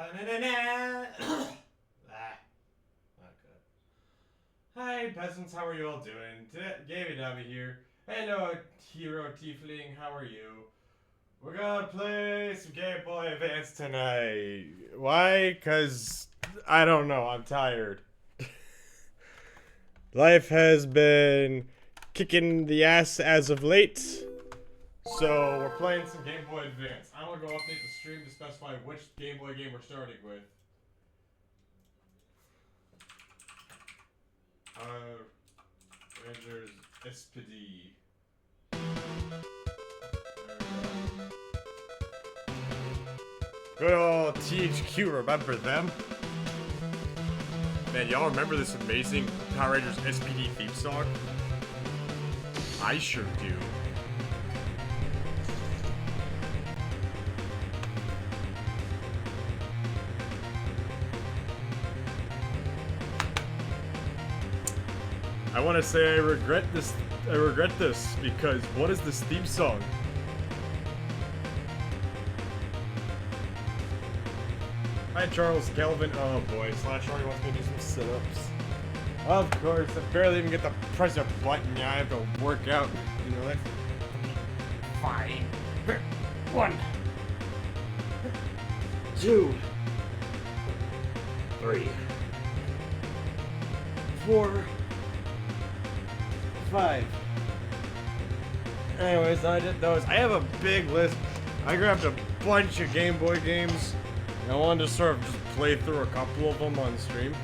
Ba-na-na-na. Not good. Hi, peasants. How are you all doing? GamingNavi here. Hello, hero tiefling. How are you? We're gonna play some Game Boy Advance tonight. Why? Cause I don't know. I'm tired. Life has been kicking the ass as of late. So we're playing some Game Boy Advance. I'm gonna go update the stream to specify which Game Boy game we're starting with. Rangers SPD. Good old THQ, remember them? Man, y'all remember this amazing Power Rangers SPD theme song? I sure do. I want to say I regret this because what is this theme song? Hi Charles Kelvin. Oh boy, Slash already wants me to do some sit-ups. Of course, I barely even get to press a button. Yeah, I have to work out. You know, that's fine. 1, 2, 3, 4, 5. Anyways, I did those. I have a big list. I grabbed a bunch of Game Boy games. I wanted to sort of just play through a couple of them on stream.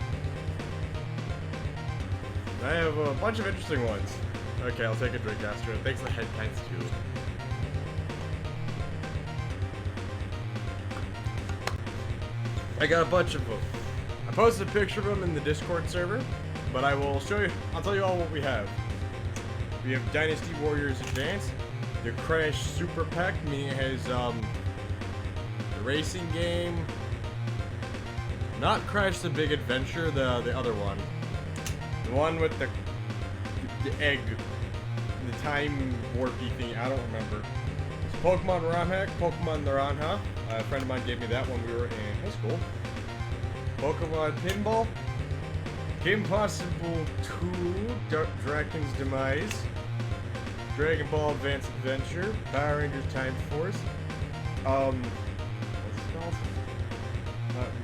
I have a bunch of interesting ones. Okay, I'll take a drink after it. Thanks for the head pants too. I got a bunch of them. I posted a picture of them in the Discord server, but I will show you. I'll tell you all what we have. We have Dynasty Warriors Advance, the Crash Super Pack, meaning it has the racing game. Not Crash the Big Adventure, the other one. The one with the egg. The time warpy thing, I don't remember. It's Pokemon ROM Hack, Pokemon Naranja. A friend of mine gave me that when we were in high school. Pokemon Pinball. Game Possible 2, Dragon's Demise. Dragon Ball Advance Adventure. Power Rangers Time Force. What's it called?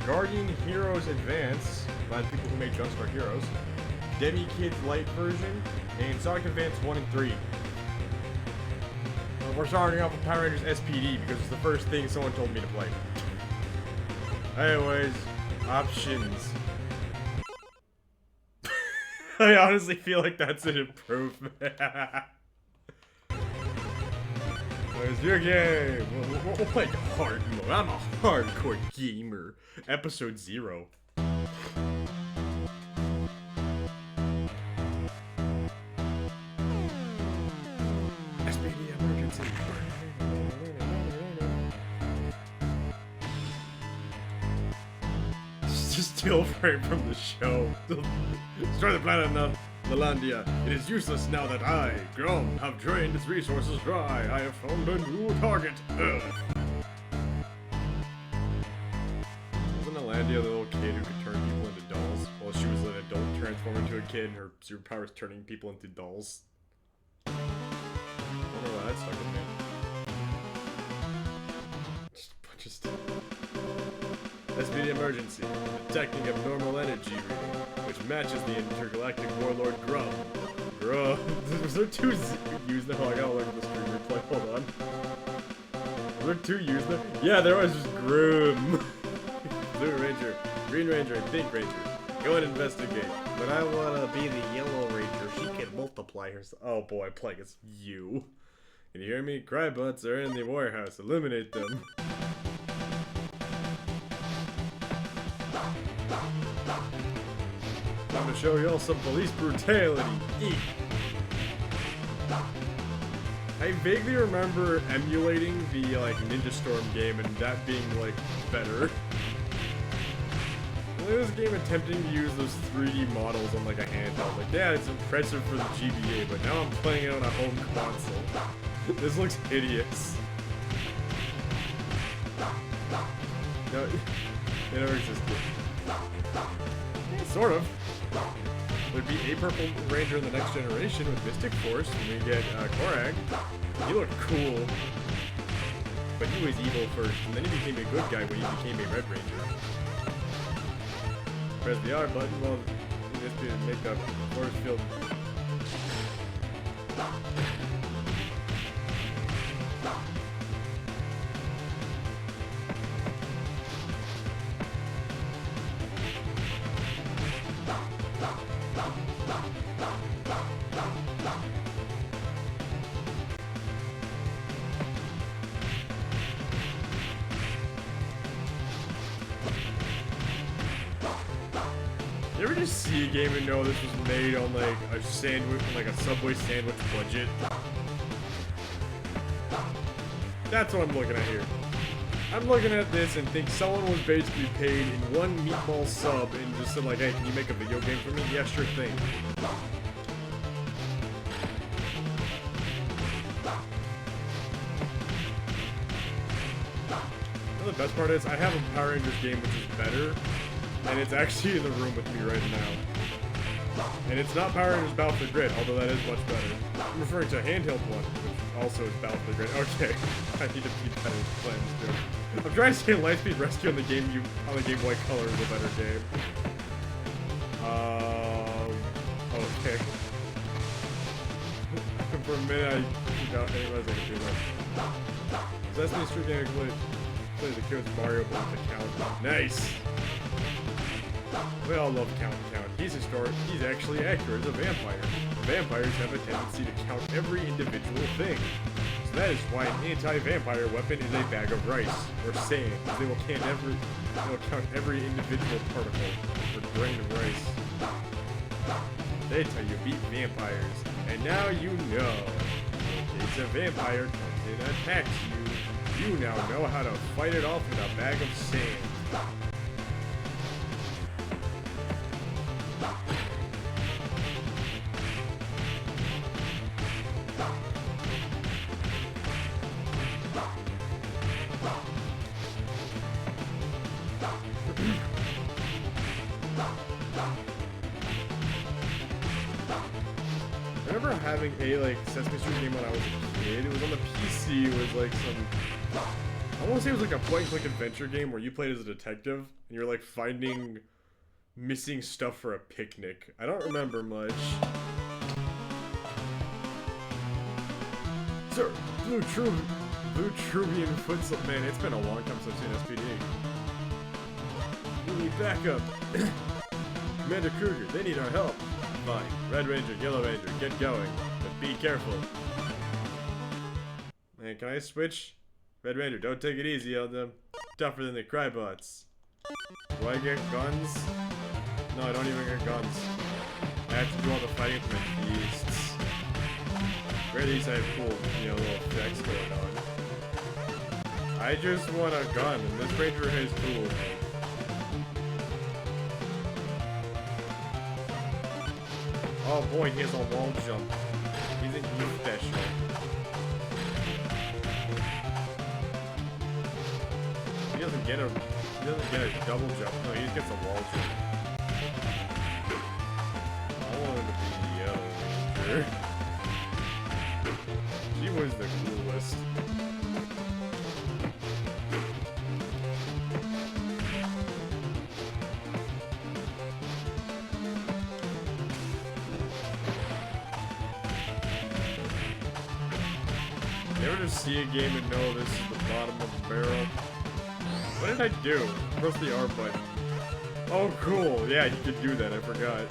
Guardian Heroes Advance, by the people who made Jumpstart Heroes, Demi Kids Light version, and Sonic Advance 1 and 3. We're starting off with Power Rangers SPD because it's the first thing someone told me to play. Anyways, options. I honestly feel like that's an improvement. Where's your game? We'll play hard mode. I'm a hardcore gamer. Episode 0. SPD emergency. Just steal frame from the show. Destroy the planet enough. Lalandia, it is useless now that I, Grom, have drained its resources dry. I have found a new target, Earth. Wasn't Lalandia the little kid who could turn people into dolls? While she was an adult transforming into a kid and her superpower is turning people into dolls? I wonder why that stuck with me. Just a bunch of stuff. SPD emergency. Detecting abnormal energy reading, which matches the intergalactic warlord Grum. Grum. Was there 2 U's there? Oh, I gotta look at the stream replay. Hold on. Was there 2 U's there? Yeah, there was just Grum. Blue Ranger, Green Ranger, and Pink Ranger. Go and investigate. But I wanna be the Yellow Ranger. She can multiply herself. Oh boy, Plague, it's you. Can you hear me? Crybutts are in the warehouse. Eliminate them. Time to show y'all some police brutality. Eek. I vaguely remember emulating the Ninja Storm game and that being better. This game attempting to use those 3D models on a handheld. Yeah, it's impressive for the GBA, but now I'm playing it on a home console. This looks hideous. No, They never existed. Yeah, sort of. There'd be a purple ranger in the next generation with Mystic Force when we get Korag. He looked cool. But he was evil first, and then he became a good guy when he became a Red Ranger. Press the R button while this dude make up force field. You ever just see a game and know this was made on like a sandwich, like a Subway sandwich budget? That's what I'm looking at here. I'm looking at this and think someone was basically paid in one meatball sub and just said like, hey, can you make a video game for me? Yeah, sure thing. And the best part is I have a Power Rangers game which is better. And it's actually in the room with me right now. And it's not Power Rangers Battle for the Grid, although that is much better. I'm referring to a handheld one, which also is Battle for the Grid. Okay, I need to beat that in plans too. I'm trying to say Lightspeed Rescue on the Game Boy Color is a better game. Okay. For a minute, I forgot anyways I could do that. Sesame Street game play the kids Mario but with the count. Nice! We all love Count. He's historic. He's actually accurate as a vampire. Vampires have a tendency to count every individual thing. So that is why an anti-vampire weapon is a bag of rice, or sand. They will count every individual particle, or grain of rice. That's how you beat vampires. And now you know. In case a vampire comes in and attacks you, you now know how to fight it off with a bag of sand. I remember having a like Sesame Street game when I was a kid. It was on the PC. It was like some, I want to say it was like a point-and-click adventure game where you played as a detective and you're like finding missing stuff for a picnic. I don't remember much. Sir, Blue Truvian footslip. Man, it's been a long time since I've seen SPD. We need backup. Commander Kruger, they need our help. Fine. Red Ranger, Yellow Ranger, get going. But be careful. Man, can I switch? Red Ranger, don't take it easy on them. Tougher than the Crybots. Do I get guns? No, I don't even get guns. I have to do all the fighting for my beasts. Where these have cool, little effects going on. I just want a gun, and this Ranger is cool. Oh boy, he has a wall jump. He's special. He doesn't get a double jump. No, he just gets a wall jump. I want him to be the Yellow Ranger. She was the coolest. You ever just see a game and know this is the bottom of the barrel? What did I do? Press the R button. Oh, cool. Yeah, you could do that. I forgot.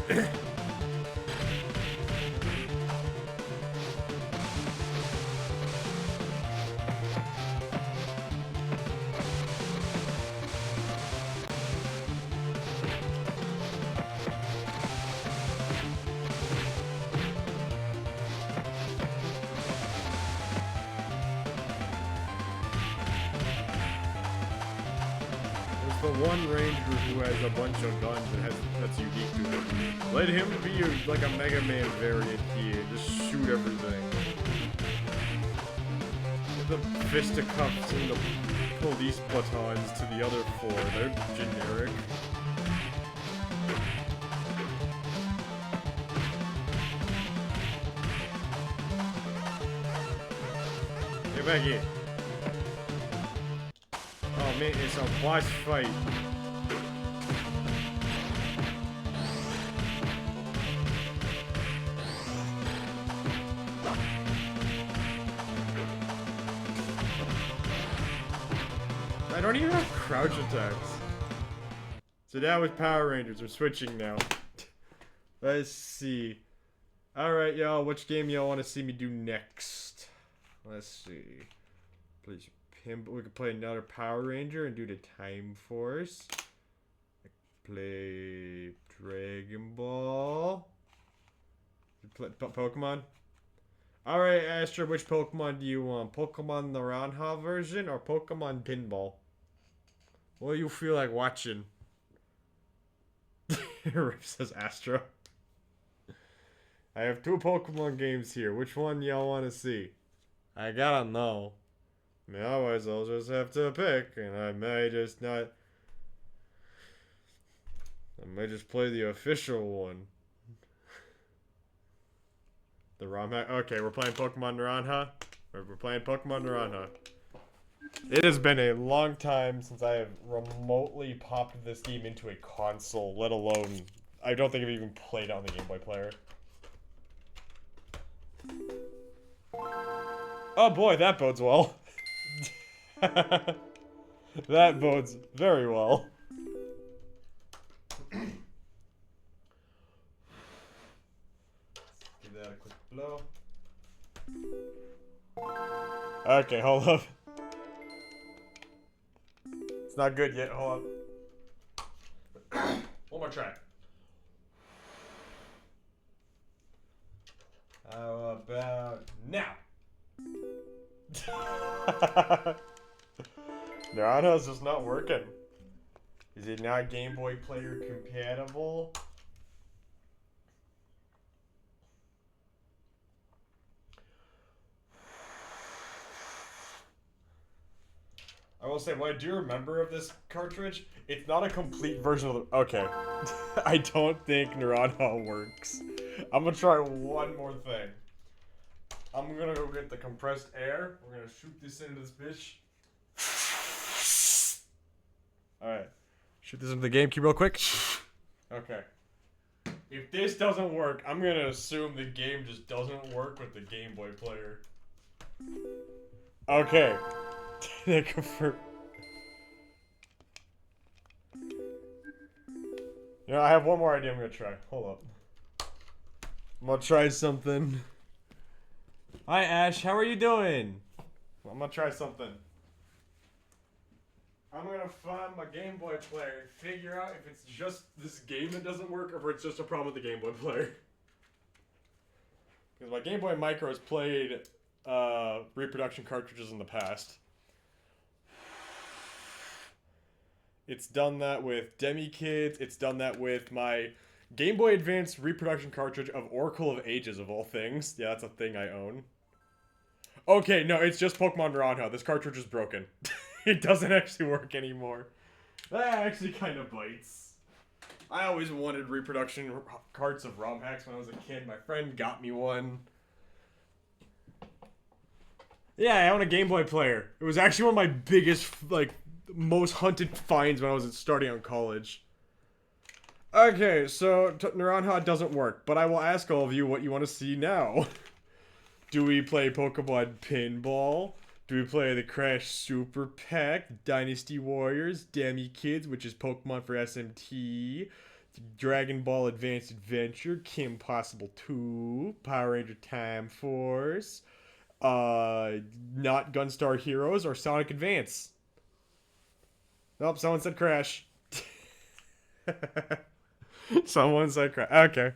The one ranger who has a bunch of guns and that's unique to him. Let him be like a Mega Man variant here. Just shoot everything. Get the fisticuffs and the police batons to the other 4. They're generic. Get back here. Oh man, it's a boss fight. I don't even have crouch attacks. So that was Power Rangers. We're switching now. Let's see. Alright, y'all. Which game y'all want to see me do next? Let's see. Please, we could play another Power Ranger and do the Time Force. Play Dragon Ball. Play Pokemon. Alright, Astra, which Pokemon do you want? Pokemon Naranja version or Pokemon Pinball? What do you feel like watching? Rip says Astra. I have 2 Pokemon games here. Which one y'all want to see? I gotta know. I mean, otherwise I'll just have to pick, and I may just not... I might just play the official one. The ROM hack. Okay, we're playing Pokemon Naranja. We're playing Pokemon Naranja. It has been a long time since I have remotely popped this game into a console, let alone... I don't think I've even played it on the Game Boy player. Oh boy, that bodes well. That bodes very well. Give that a quick blow. Okay, hold up. It's not good yet, hold up. One more try. How about now? Naranja's just not working. Is it not Game Boy player compatible? I will say, what I do remember of this cartridge, it's not a complete version of the... Okay. I don't think Naranja works. I'm gonna try one more thing. I'm gonna go get the compressed air. We're gonna shoot this into this bitch. Alright. Shoot this into the GameCube real quick. Okay. If this doesn't work, I'm gonna assume the game just doesn't work with the Game Boy player. Okay. They confirm. You know, I have one more idea I'm gonna try. Hold up. I'm gonna try something. Hi Ash, how are you doing? I'm gonna try something. I'm gonna find my Game Boy player and figure out if it's just this game that doesn't work or if it's just a problem with the Game Boy player. Because my Game Boy Micro has played reproduction cartridges in the past. It's done that with Demi Kids. It's done that with my Game Boy Advance reproduction cartridge of Oracle of Ages, of all things. Yeah, that's a thing I own. Okay, no, it's just Pokemon Naranja. This cartridge is broken. It doesn't actually work anymore. That actually kind of bites. I always wanted reproduction carts of ROM hacks when I was a kid. My friend got me one. Yeah, I own a Game Boy player. It was actually one of my biggest, like, most hunted finds when I was starting on college. Okay, so Naranja doesn't work, but I will ask all of you what you want to see now. Do we play Pokemon Pinball? Do we play the Crash Super Pack, Dynasty Warriors, Demi Kids, which is Pokemon for SMT, Dragon Ball Advanced Adventure, Kim Possible 2, Power Ranger Time Force, not Gunstar Heroes, or Sonic Advance? Nope, someone said Crash. Someone said Crash. Okay.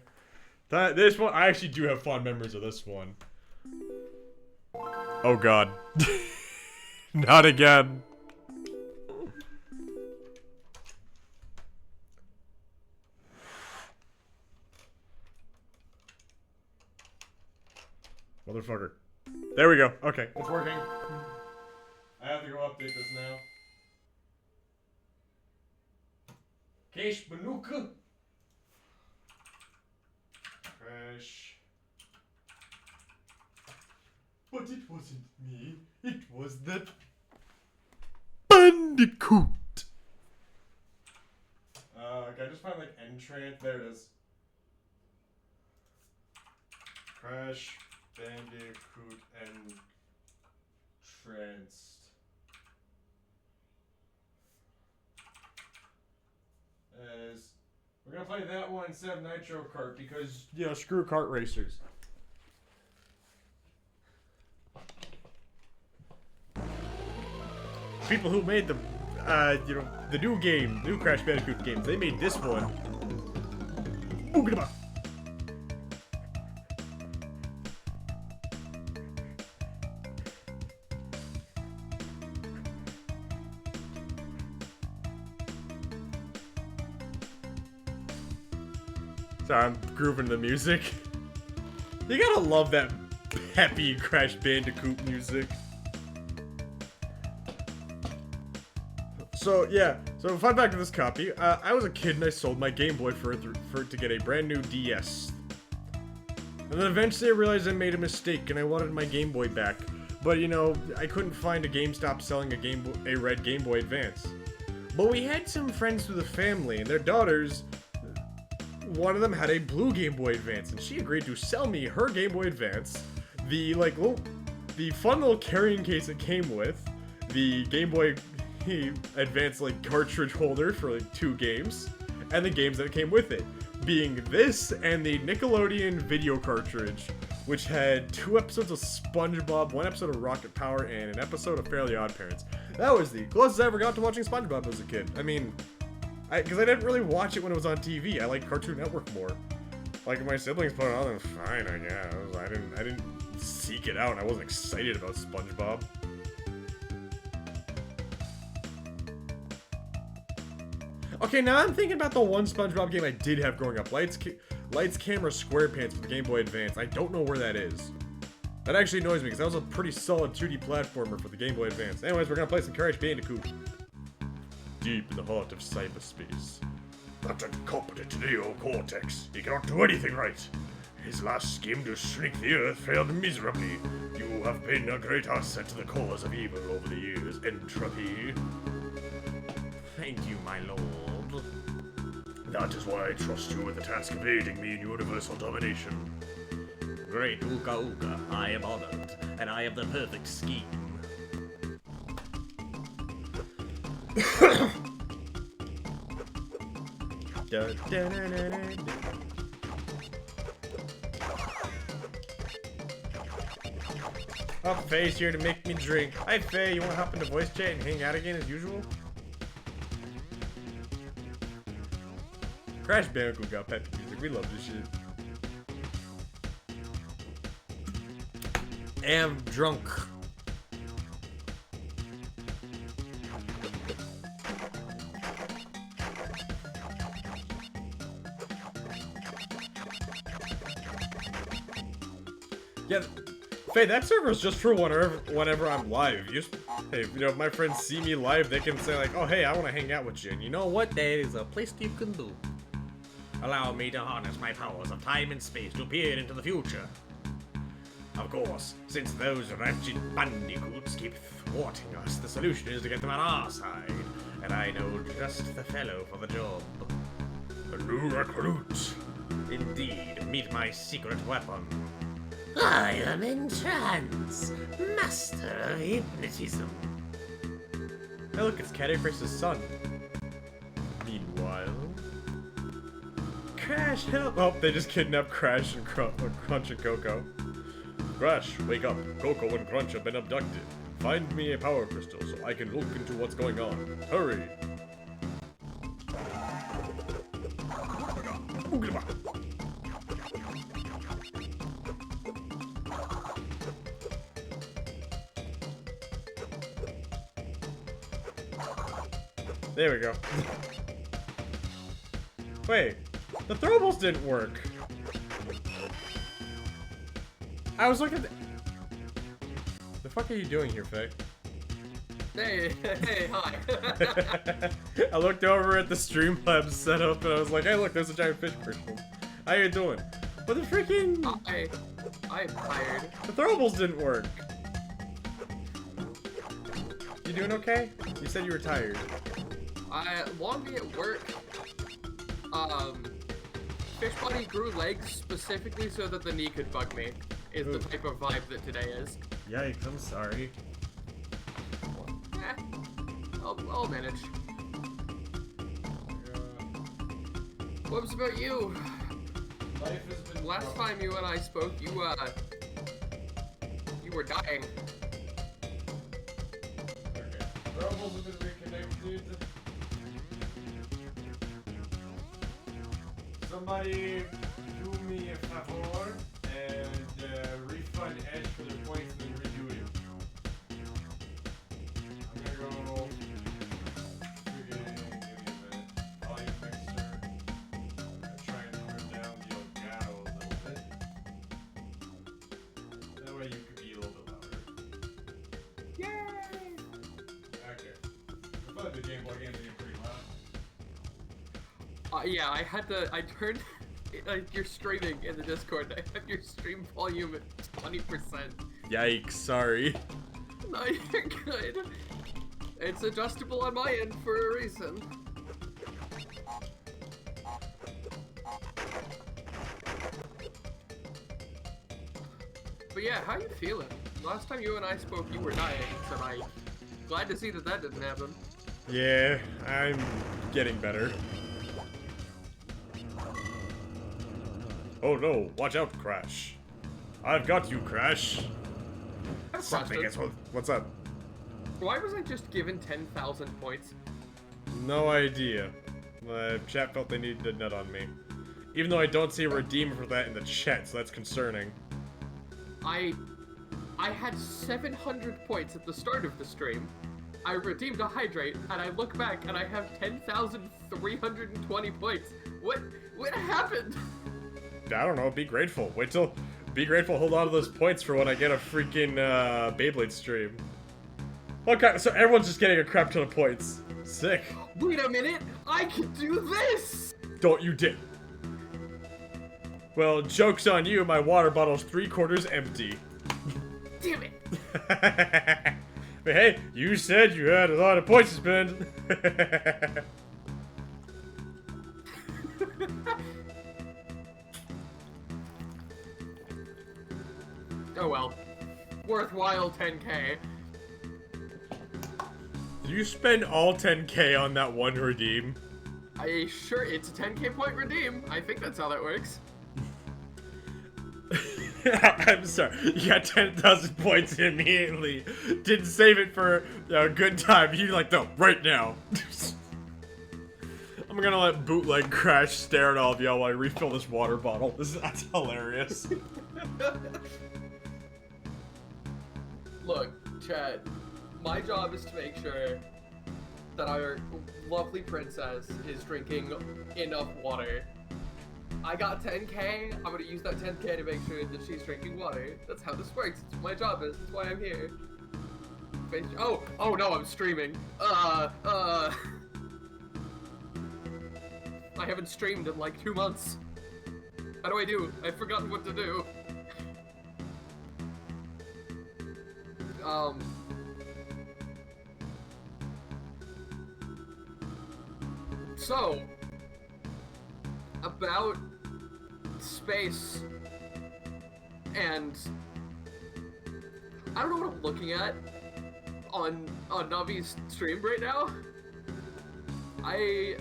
This one, I actually do have fond memories of this one. Oh god. Not again. Motherfucker. There we go. Okay, it's working. I have to go update this now. Crash Manuka. Crash. But it wasn't me. It was that Bandicoot. Okay, I just find like entrant. There it is. Crash Bandicoot entranced. As we're gonna play that one instead of Nitro Kart because screw kart racers. People who made the the new Crash Bandicoot games, they made this one. Boogada. Sorry, I'm grooving the music. You gotta love that peppy Crash Bandicoot music. So yeah, so fun fact of this copy, I was a kid and I sold my Game Boy for it to get a brand new DS. And then eventually I realized I made a mistake and I wanted my Game Boy back. But I couldn't find a GameStop selling a red Game Boy Advance. But we had some friends through the family and their daughters, one of them had a blue Game Boy Advance and she agreed to sell me her Game Boy Advance, the fun little carrying case it came with, the Game Boy Advance cartridge holder for 2 games, and the games that came with it, being this and the Nickelodeon video cartridge, which had 2 episodes of SpongeBob, 1 episode of Rocket Power, and an episode of Fairly Odd Parents. That was the closest I ever got to watching SpongeBob as a kid. I mean, because I didn't really watch it when it was on TV. I like Cartoon Network more. Like if my siblings put it on, then fine, I guess. I didn't seek it out. I wasn't excited about SpongeBob. Okay, now I'm thinking about the one SpongeBob game I did have growing up. Lights, Camera, SquarePants for the Game Boy Advance. I don't know where that is. That actually annoys me because that was a pretty solid 2D platformer for the Game Boy Advance. Anyways, we're gonna play some Crash Bandicoot. Deep in the heart of cyberspace. That incompetent neocortex. He cannot do anything right. His last scheme to shrink the Earth failed miserably. You have been a great asset to the cause of evil over the years, Entropy. Thank you, my lord. That is why I trust you with the task of aiding me in universal domination. Great Ooga Ooga, I am honored, and I have the perfect scheme. Oh, Faye's here to make me drink. Hi, Faye, you want to hop into voice chat and hang out again as usual? Crash Bandicoot got peppy music. We love this shit. Am drunk. Yeah, Faye, that server is just for whenever I'm live. Hey, if my friends see me live, they can say oh, hey, I want to hang out with you. And you know what? There is a place you can do. Allow me to harness my powers of time and space to peer into the future. Of course, since those wretched bandicoots keep thwarting us, the solution is to get them on our side. And I know just the fellow for the job. A new recruit. Indeed, meet my secret weapon. I am in trance, master of hypnotism. Hey look, it's Cat Chris' son. Meanwhile... Crash, help! Oh, they just kidnapped Crash and Crunch and Coco. Crash, wake up. Coco and Crunch have been abducted. Find me a power crystal so I can look into what's going on. Hurry! There we go. Wait, the throwables didn't work. I was looking at the fuck are you doing here, Faye? Hey, hi. I looked over at the Streamlabs setup and I was like, hey, look, there's a giant fish person. How you doing? But the freaking... I'm tired. The throwables didn't work. You doing okay? You said you were tired. Long day at work, Fish Buddy grew legs specifically so that the knee could bug me, is the type of vibe that today is. Yikes, I'm sorry. I'll manage. What was about you? Life has been Last time you and I spoke, you were dying. Okay. Throwables have been reconnected. Somebody do me a favor and refund Edge for their points and then redo it. I'm gonna go friggin' give me a minute. Volume mixer. Try and turn down the Elgato a little bit. That way you could be a little bit louder. Yay! Okay. I thought the Game Boy games are pretty loud. Yeah, I turned, you're streaming in the Discord, I have your stream volume at 20%. Yikes, sorry. No, you're good. It's adjustable on my end for a reason. But yeah, how you feeling? Last time you and I spoke, you were dying tonight. Glad to see that that didn't happen. Yeah, I'm getting better. Oh no, watch out, Crash. I've got you, Crash. I have a Something question. is what's up? Why was I just given 10,000 points? No idea. Chat felt they needed a nut on me. Even though I don't see a redeem for that in the chat, so that's concerning. I had 700 points at the start of the stream. I redeemed a hydrate, and I look back and I have 10,320 points. What happened? I don't know, be grateful. Be grateful, hold on to those points for when I get a freaking Beyblade stream. Okay, so everyone's just getting a crap ton of points. Sick. Wait a minute, I can do this! Don't you dare. Well, joke's on you, my water bottle's 3/4 empty. Damn it! But hey, you said you had a lot of points to spend. Oh well. Worthwhile 10k. Did you spend all 10k on that one redeem? Sure, it's a 10k point redeem. I think that's how that works. I'm sorry, you got 10,000 points immediately. Didn't save it for a good time. You like, no, right now. I'm gonna let Bootleg Crash stare at all of y'all while I refill this water bottle. That's hilarious. Look, Chad, my job is to make sure that our lovely princess is drinking enough water. I got 10k, I'm gonna use that 10k to make sure that she's drinking water. That's how this works. It's what my job is. That's why I'm here. Oh no, I'm streaming. I haven't streamed in like 2 months. How do I do? I've forgotten what to do. So, about space, and I don't know what I'm looking at on Navi's stream right now. I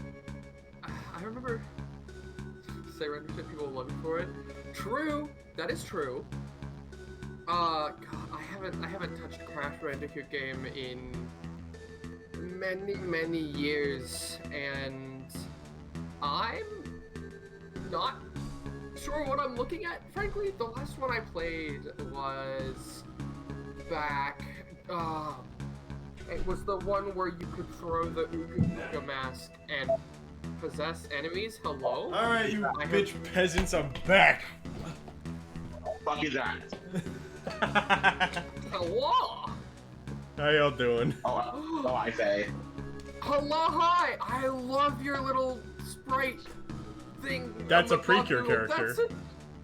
remember say random shit, people love me for it. True, that is true. God, I haven't touched Crash Bandicoot game in many years, and I'm not sure what I'm looking at. Frankly, the last one I played was back. It was the one where you could throw the Uka mask and possess enemies. Hello? Alright, you bitch peasants, I'm back! Fuck is that? Hello? How y'all doing? Oh, I say. Hello, hi! I love your little sprite thing. That's on a the Precure top. character.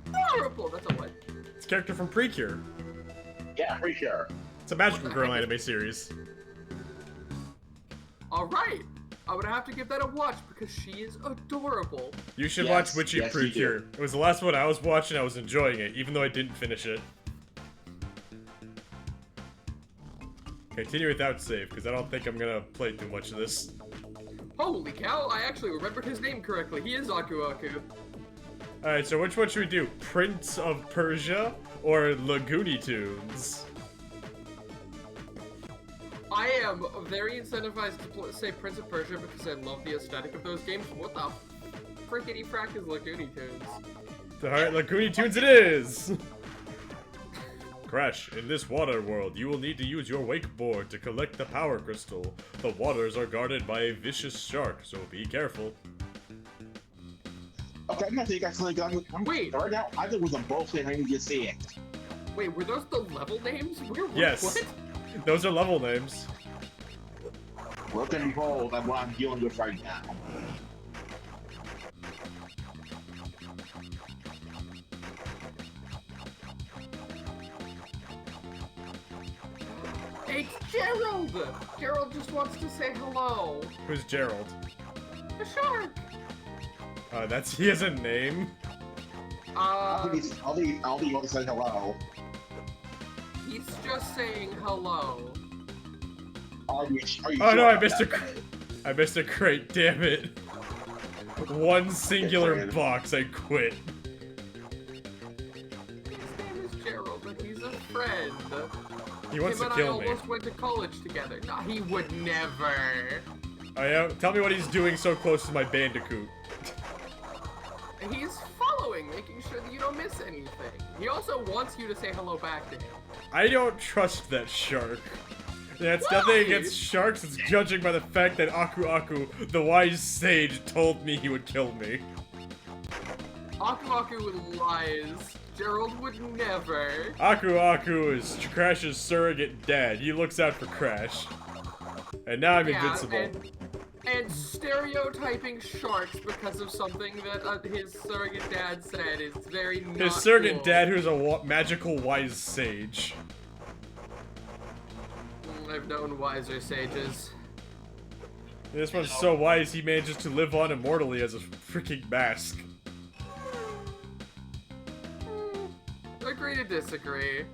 That's adorable. That's a what? It's a character from Precure. Yeah, pretty sure. It's a magical What the girl heck is- anime series. Alright. I'm gonna have to give that a watch because she is adorable. You should Yes, watch Witchy yes, you Precure. do. It was the last one I was watching. I was enjoying it, even though I didn't finish it. Continue without save, because I don't think I'm gonna play too much of this. Holy cow, I actually remembered his name correctly. He is Aku Aku. Alright, so which one should we do? Prince of Persia or Lagoony Tunes? I am very incentivized to say Prince of Persia because I love the aesthetic of those games. What the frickety frack is Lagoony Tunes? Alright, Lagoony Tunes it is! Crash, in this water world, you will need to use your wakeboard to collect the power crystal. The waters are guarded by a vicious shark, so be careful. Okay, I'm gonna think I actually got. Wait. Right now, I think with them both and I need to see it. Wait, were those the level names? Yes. What? Those are level names. Look and behold, that's what I'm dealing with right now. It's Gerald! Gerald just wants to say hello. Who's Gerald? The shark! He has a name? I'll be able to say hello. He's just saying hello. Are you Oh sure no, I about missed that? I missed a crate, damn it. One singular fine. box, I quit. His name is Gerald, and he's a friend. He wants Him to and I kill me. almost went to college together. No, he would never. Oh yeah? Tell me what he's doing so close to my bandicoot. He's following, making sure that you don't miss anything. He also wants you to say hello back to him. I don't trust that shark. Yeah, it's Why? nothing against sharks, it's judging by the fact that Aku Aku, the wise sage, told me he would kill me. Aku Aku lies. Gerald would never. Aku Aku is Crash's surrogate dad. He looks out for Crash. And now I'm invincible. And stereotyping sharks because of something that his surrogate dad said is very not His surrogate cool. dad, who's a magical wise sage. I've known wiser sages. This one's so wise he manages to live on immortally as a freaking mask. Agree to disagree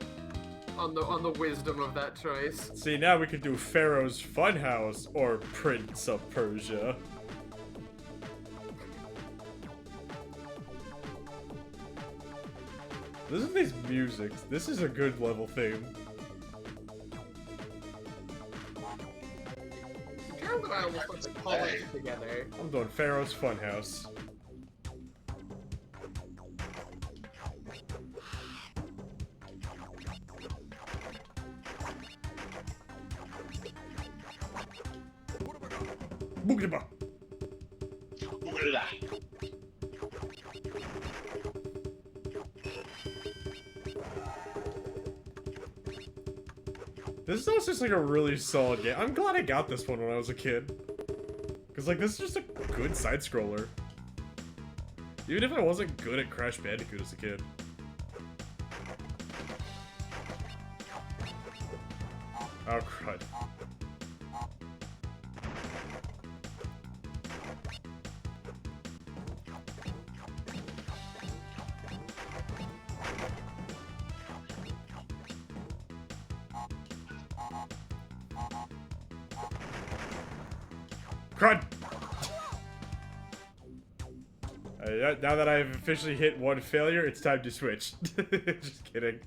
on the wisdom of that choice. See, now we can do Pharaoh's Funhouse or Prince of Persia. Listen to these musics. This is a good level theme. Gerald and I almost went to college together. I'm doing Pharaoh's Funhouse. Boogaba. Look at that. This is also just like a really solid game. I'm glad I got this one when I was a kid. Cause like this is just a good side scroller. Even if I wasn't good at Crash Bandicoot as a kid. Oh crud. Crud! Now that I've officially hit one failure, it's time to switch. Just kidding.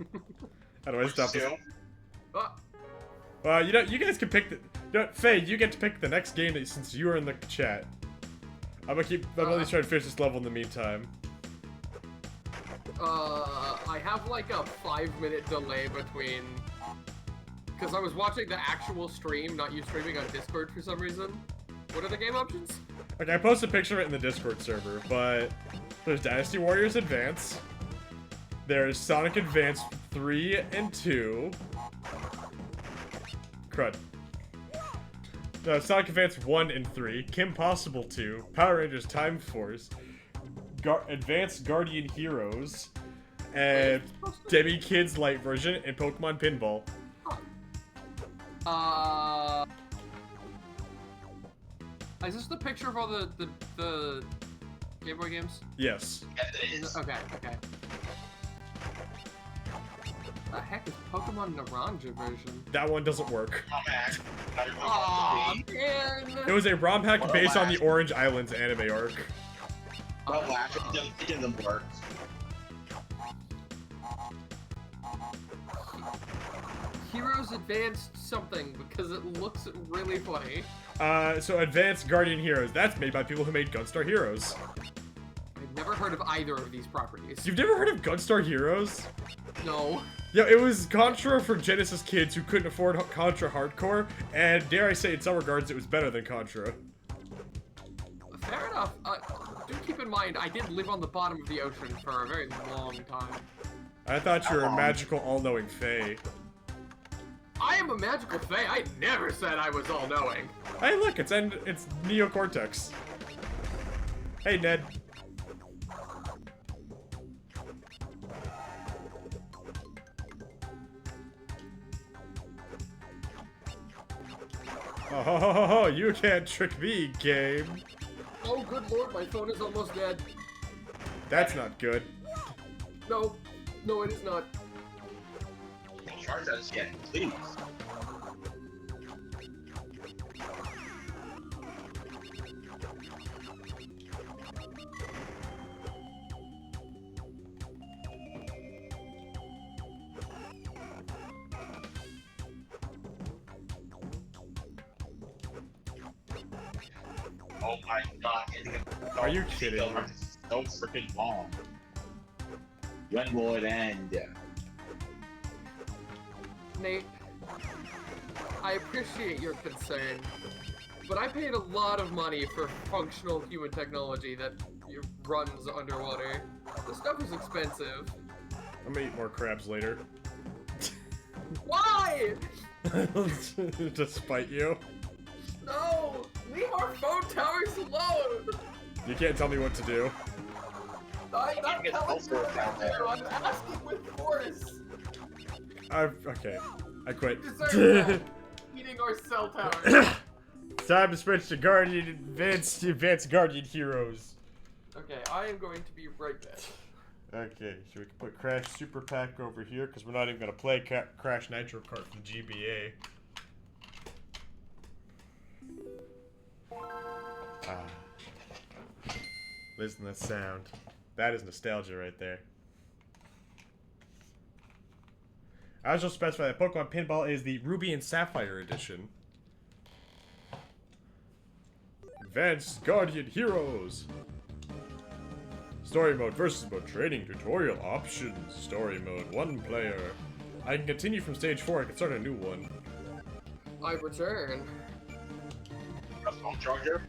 How do I stop this? Ah, You know, you guys can pick the... You know, Faye, you get to pick the next game since you were in the chat. I'm at least trying to finish this level in the meantime. I have like a 5-minute delay between... Because I was watching the actual stream, not you streaming on Discord for some reason. What are the game options? Okay, I posted a picture of it in the Discord server, but there's Dynasty Warriors Advance. There's Sonic Advance 3 and 2. Crud. Sonic Advance 1 and 3, Kim Possible 2, Power Rangers Time Force, Advanced Guardian Heroes, and Demi Kids Light version, and Pokemon Pinball. Is this the picture of all the Game Boy games? Yes. Yes, it is. Okay. The heck is Pokemon Naranja version? That one doesn't work. Aw, man! It was a ROM hack based on the Orange Islands anime arc. Well, actually, it doesn't work. Heroes Advanced something, because it looks really funny. So Advanced Guardian Heroes, that's made by people who made Gunstar Heroes. I've never heard of either of these properties. You've never heard of Gunstar Heroes? No. Yeah, it was Contra for Genesis kids who couldn't afford Contra Hardcore, and dare I say, in some regards, it was better than Contra. Fair enough. Do keep in mind, I did live on the bottom of the ocean for a very long time. I thought you were a magical, all-knowing fae. I am a magical fae. I never said I was all-knowing. Hey, look, it's Neocortex. Hey, Ned. Oh, you can't trick me, game. Oh, good lord, my phone is almost dead. That's not good. No, it is not. Charge us again, please. Oh my god, Are you kidding me? So freaking long. When will it end? Nate, I appreciate your concern, but I paid a lot of money for functional human technology that runs underwater. The stuff is expensive. I'm gonna eat more crabs later. Why? To spite you. No! Leave our phone towers alone! You can't tell me what to do. I'm not Get telling you what down to there. do, I'm asking with force! Okay, I quit. You deserve that. Eating our cell towers. It's time to switch to Advanced Guardian Heroes. Okay, I am going to be right back. Okay, so we can put Crash Super Pack over here because we're not even gonna play Crash Nitro Kart from GBA. Listen to that sound. That is nostalgia right there. I also specify that Pokemon Pinball is the Ruby and Sapphire edition. Advanced Guardian Heroes. Story mode versus mode training tutorial options. Story mode 1 player. I can continue from stage 4. I can start a new one. I return. A phone charger?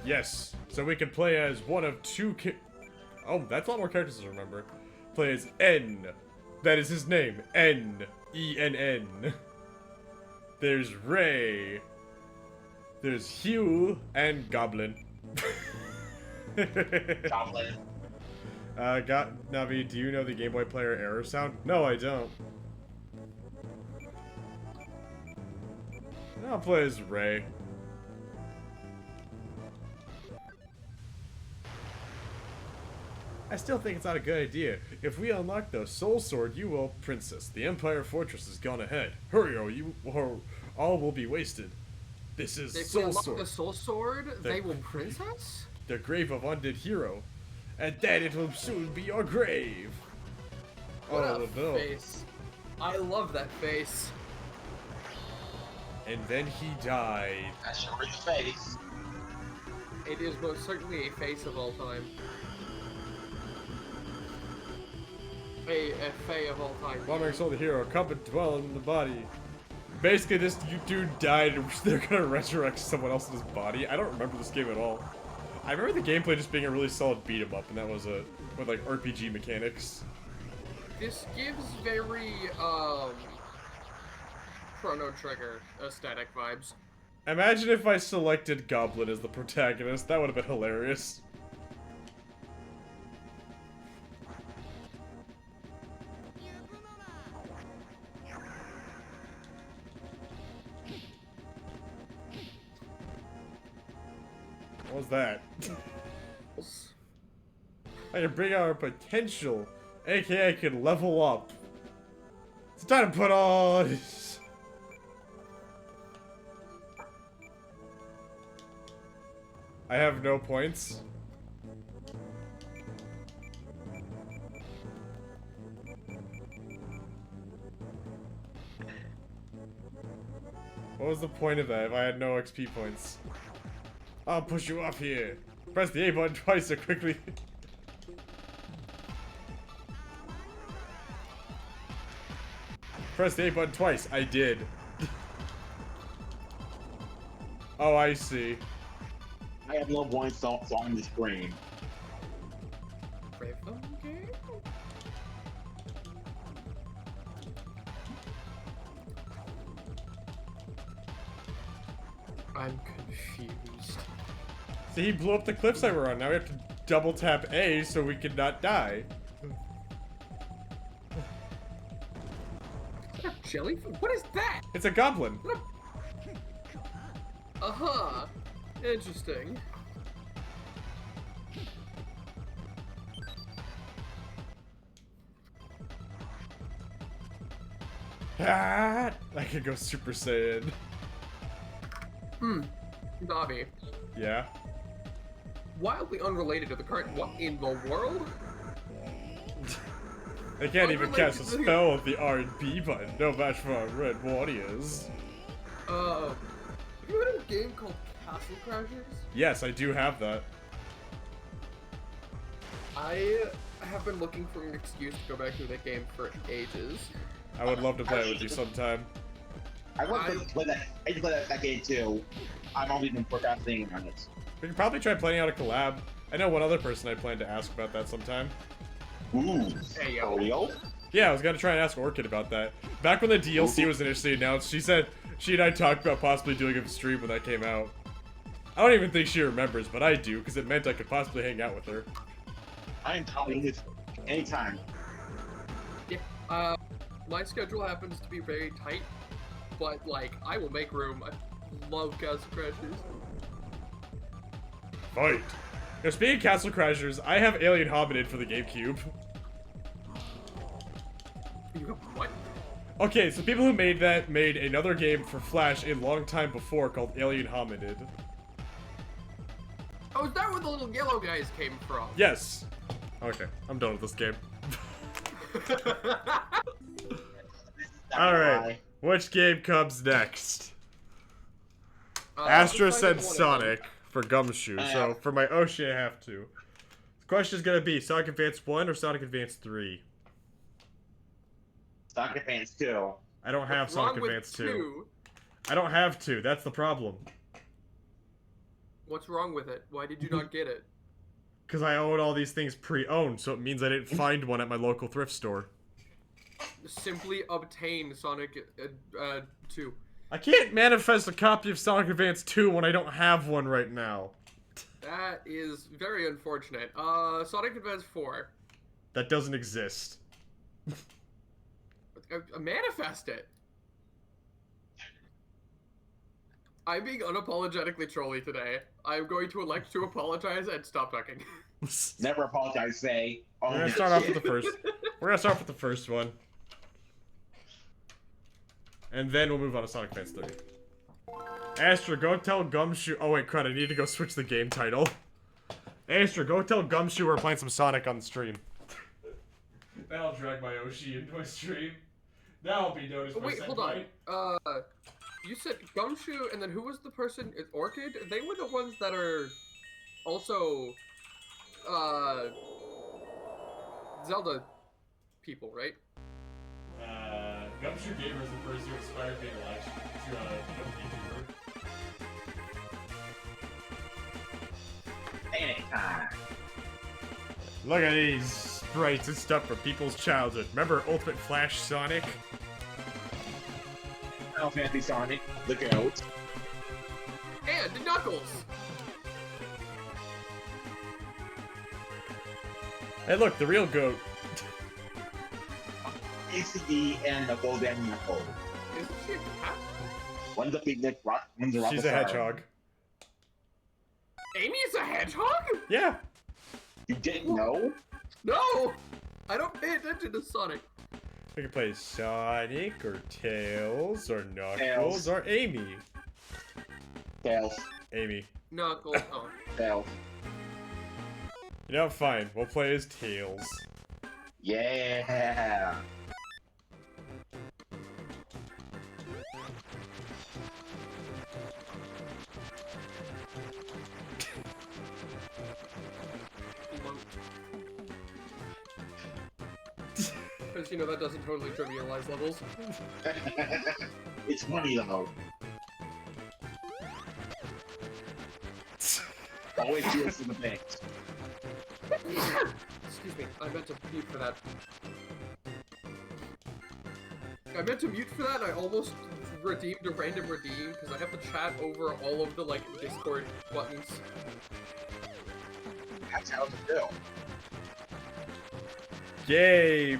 Yes. So we can play as one of two oh, that's a lot more characters to remember. Play as N. That is his name. N-E-N-N. There's Ray. There's Hugh and Goblin. Goblin. Navi, do you know the Game Boy Player error sound? No, I don't. I'll play as Ray. I still think it's not a good idea. If we unlock the Soul Sword, you will, Princess. The Empire Fortress has gone ahead. Hurry, or all will be wasted. This is If we Soul unlock Sword, the Soul Sword, they will princess? the grave of undead hero, and then it will soon be your grave. What Oh a no! face. I love that face. And then he died. That's your face. It is most certainly a face of all time. A fae of all time. Wandering soul, the hero, come and dwell in the body. Basically, this dude died, and they're gonna resurrect someone else in his body. I don't remember this game at all. I remember the gameplay just being a really solid beat 'em up, and that was with like RPG mechanics. This gives very, Chrono Trigger aesthetic vibes. Imagine if I selected Goblin as the protagonist. That would have been hilarious. What was that? I can bring out our potential, aka I can level up. It's time to put on. I have no points. What was the point of that if I had no XP points? I'll push you off here. Press the A button twice to quickly. Press the A button twice. I did. Oh, I see. I have no points on the screen. Okay. I'm confused. See, he blew up the cliffs I were on. Now we have to double tap A so we can not die. Jelly? What is that? It's a goblin. Uh-huh. Interesting. Ah, I could go Super Saiyan. Navi. Yeah. Wildly unrelated to the current what in the world? They can't even cast a spell with the R and B button. No match for our Red Warriors. Have you heard of a game called Castle Crashers? Yes, I do have that. I have been looking for an excuse to go back to that game for ages. I would love to play it with you sometime. I want to play that. I need to play that game too. I've only been procrastinating on it. We could probably try playing out a collab. I know one other person I plan to ask about that sometime. Ooh, Hey, for real? Yeah, I was gonna try and ask Orchid about that. Back when the DLC was initially announced, she said she and I talked about possibly doing a stream when that came out. I don't even think she remembers, but I do, because it meant I could possibly hang out with her. I am telling you, anytime. Yeah, my schedule happens to be very tight, but, like, I will make room. I love Castle Crashers. Fight! Now, speaking of Castle Crashers, I have Alien Hominid for the GameCube. What? Okay, so people who made that made another game for Flash a long time before called Alien Hominid. Oh, is that where the little yellow guys came from? Yes. Okay, I'm done with this game. Alright, which game comes next? Astra said Sonic for Gumshoe, so for my Oshi I have to. The question is gonna be Sonic Advance 1 or Sonic Advance 3? Sonic Advance 2. I don't have Sonic Advance 2. I don't have 2, that's the problem. What's wrong with it? Why did you not get it? Because I own all these things pre-owned, so it means I didn't find one at my local thrift store. Simply obtain Sonic 2. I can't manifest a copy of Sonic Advance 2 when I don't have one right now. That is very unfortunate. Sonic Advance 4. That doesn't exist. Manifest it. I'm being unapologetically trolly today. I'm going to elect to apologize and stop talking. Never apologize, say. We're gonna start off with the first. We're gonna start with the first one. And then we'll move on to Sonic Advance 3. Astra, go tell Gumshoe. Oh wait, crud, I need to go switch the game title. Astra, go tell Gumshoe we're playing some Sonic on the stream. That'll drag my Oshi into my stream. That'll be noticed. Wait, hold on. You said Gumshoe, and then who was the person? Orchid? They were the ones that are also, Zelda people, right? Gumshoe Gamer is the person who inspired me to become a YouTuber. Anytime. Look at these sprites and stuff from people's childhood. Remember Ultimate Flash Sonic? Final Fantasy Sonic, the goat. And Knuckles! Hey, look, the real goat. ACD and the Golden Knuckle. Isn't she a cat? One's a picnic, one's a rock. She's a hedgehog. Amy's a hedgehog? Yeah. You didn't know? No! I don't pay attention to Sonic. We can play Sonic, or Tails, or Knuckles, Tails. or Amy. Tails. Amy. Knuckles. Oh. Tails. You know, fine. We'll play as Tails. Yeah. Because, you know, that doesn't totally trivialize levels. It's funny though. Always do it for the banks. Excuse me, I meant to mute for that. I meant to mute for that, I almost redeemed a random redeem, because I have to chat over all of the, like, Discord buttons. That's how it's built. Gameplay.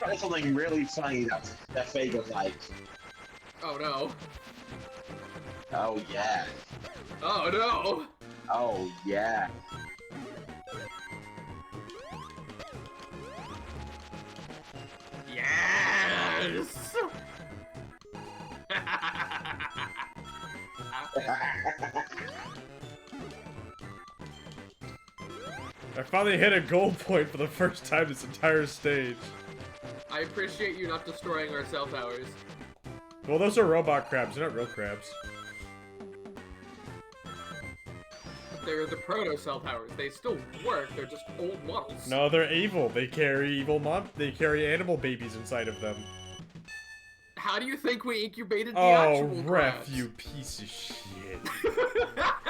There's something really funny that Faye goes like, Oh no. oh yeah, Oh no! oh yeah. Yes! I finally hit a goal point for the first time this entire stage. I appreciate you not destroying our cell towers. Well, those are robot crabs, they're not real crabs. They're the proto cell towers. They still work, they're just old models. No, they're evil. They carry they carry animal babies inside of them. How do you think we incubated the Oh, actual ref, crabs? you piece of shit.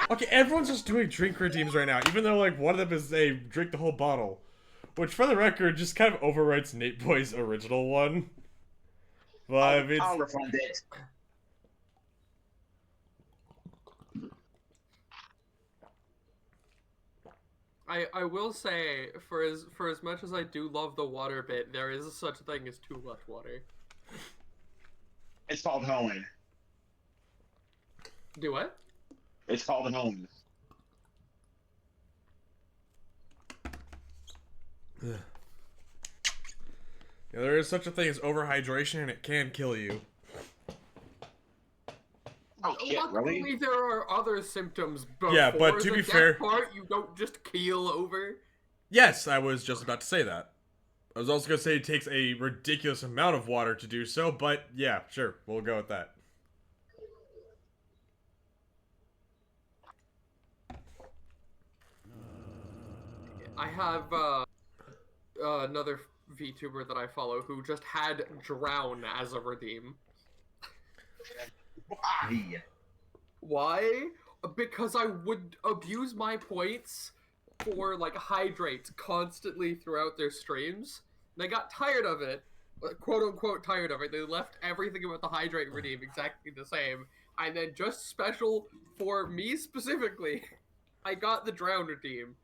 Okay, everyone's just doing drink redeems right now, even though, like, one of them is a drink the whole bottle. Which, for the record, just kind of overwrites Nate Boy's original one. But I'll refund it. I will say, for as much as I do love the water bit, there is such a thing as too much water. It's called home. Do what? It's called home. Yeah, there is such a thing as overhydration, and it can kill you. Oh shit, Luckily, really? there are other symptoms before Yeah, but to the be death fair- part, you don't just keel over. Yes, I was just about to say that. I was also going to say it takes a ridiculous amount of water to do so, but yeah, sure, we'll go with that. I have another VTuber that I follow who just had drown as a redeem. Why? Why? Because I would abuse my points for, like, hydrates constantly throughout their streams. They got tired of it, quote-unquote tired of it. They left everything about the hydrate redeem exactly the same. And then just special for me specifically, I got the drown redeem.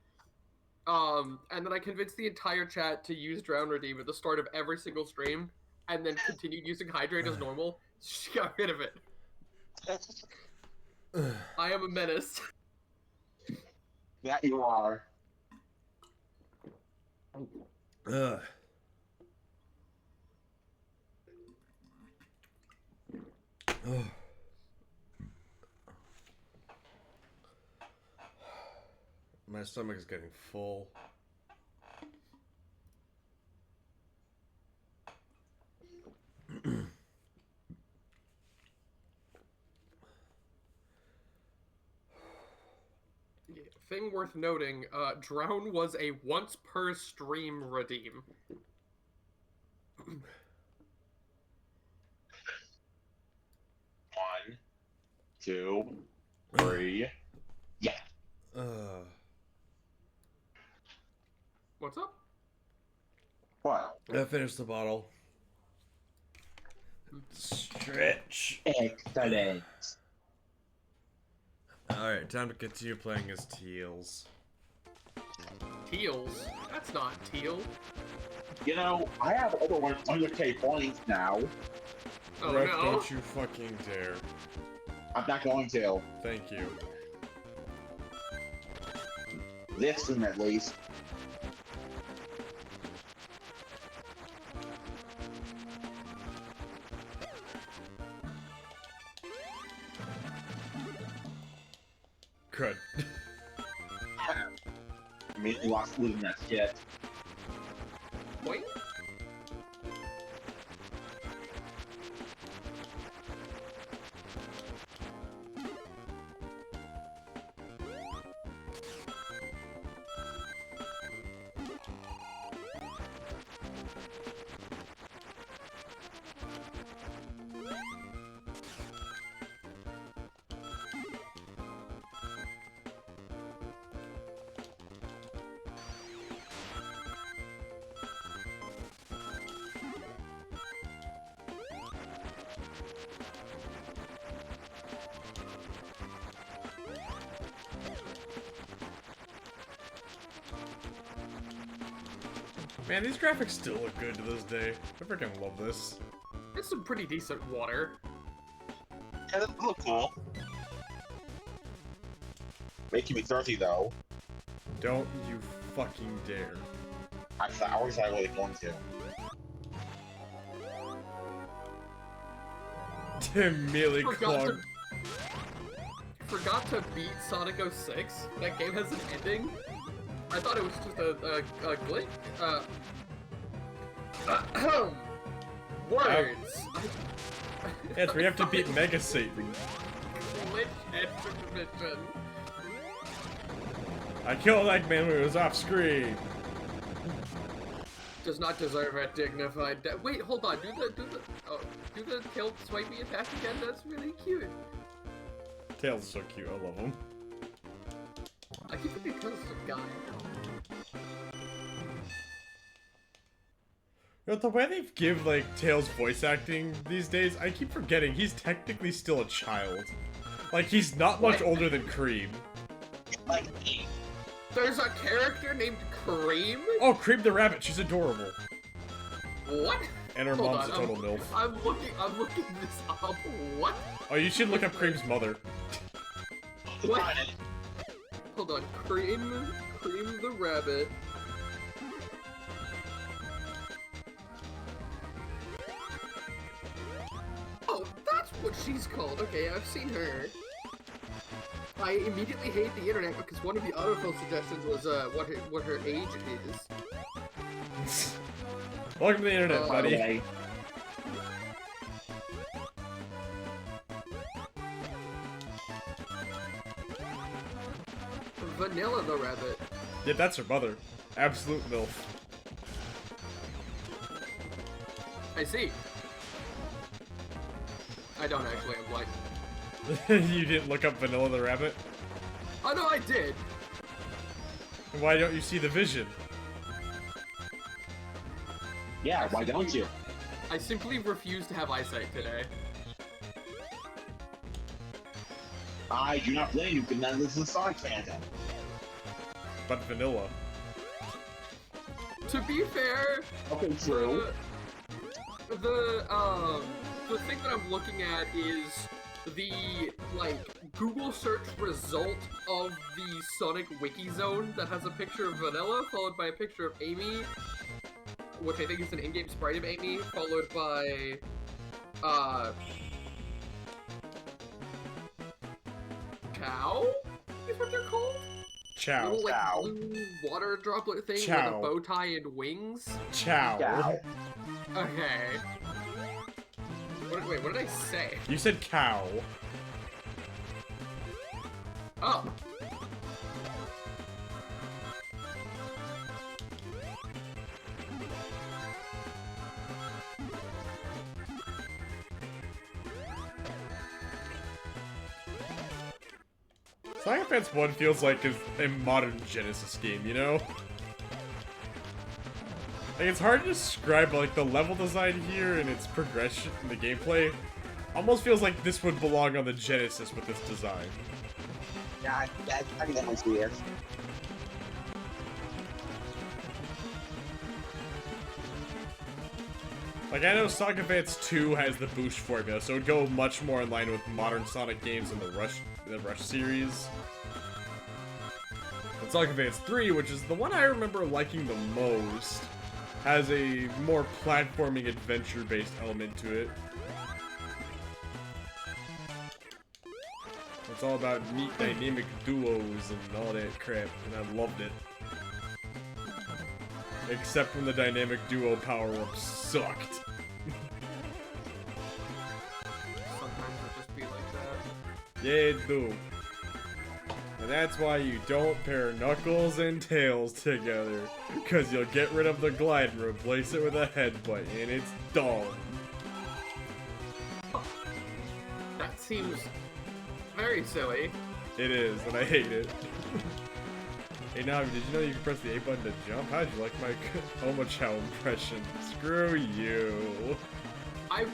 And then I convinced the entire chat to use drown redeem at the start of every single stream, and then continued using hydrate as normal. She got rid of it. I am a menace. Yeah, you are. Ugh. Ugh. My stomach is getting full. Thing worth noting, drown was a once per stream redeem. 1, 2, 3. Yeah. What's up? What? I finished the bottle. Stretch. Excellent. Alright, time to continue playing as Teals. Teals? That's not teal. You know, I have over 100k points now. Oh Ref, no. don't you fucking dare. I'm not going to. Thank you. Listen, at least. Good. Immediately lost losing that shit. Wait. Man, these graphics still look good to this day. I freaking love this. It's some pretty decent water. Yeah, that look cool. Making me thirsty though. Don't you fucking dare. I was really going to. Immediately clogged. Forgot to beat Sonic 06. That game has an ending. I thought it was just a glitch. Words. Yes, we have to beat Mega Satan. Glitch intermission. I killed Eggman when he was off screen. Does not deserve a dignified death. Wait, hold on. Do the tail swipey attack again? That's really cute. Tails is so cute. I love him. I keep forgetting because of some guy. You know, the way they give, like, Tails voice acting these days, I keep forgetting he's technically still a child. Like, he's not much older than Cream. Like, There's a character named Cream? Oh, Cream the rabbit. She's adorable. What? And her Hold mom's on, a total MILF. I'm looking this up. What? Oh, you should look up Cream's mother. What? Hold on, Cream the rabbit. Oh, that's what she's called. Okay, I've seen her. I immediately hate the internet because one of the autofill suggestions was what her age is. Welcome to the internet, buddy. okay. Vanilla the rabbit. Yeah, that's her mother. Absolute MILF. I see. I don't actually, I'm blind. You didn't look up Vanilla the rabbit? Oh no, I did! Why don't you see the vision? Yeah, why don't you? I simply refuse to have eyesight today. I do not blame you, because none of this is a Sonic fandom. But Vanilla. To be fair, Okay, true. the thing that I'm looking at is the, like, Google search result of the Sonic Wiki Zone that has a picture of Vanilla, followed by a picture of Amy, which I think is an in-game sprite of Amy, followed by, Cow? Is what they're called? Chow. Little, like, Cow. blue water droplet thing Chow. with a bow tie and wings? Chow. Cow. Okay. Wait, what did I say? You said cow. Oh. Sonic Advance 1 feels like a modern Genesis game, you know? Like, it's hard to describe, like, the level design here and its progression in the gameplay. Almost feels like this would belong on the Genesis with this design. Yeah, I can definitely see it. Like, I know Sonic Advance 2 has the boost formula, so it would go much more in line with modern Sonic games in the Rush series. But Sonic Advance 3, which is the one I remember liking the most, has a more platforming adventure-based element to it. It's all about neat dynamic duos and all that crap, and I loved it. Except when the dynamic duo power-up sucked. Sometimes it just be like that. Yeah, it do. And that's why you don't pair Knuckles and Tails together. Because you'll get rid of the glide and replace it with a headbutt, and it's dumb. That seems very silly. It is, and I hate it. Hey Navi, did you know you can press the A button to jump? How'd you like my Omochao impression? Screw you. I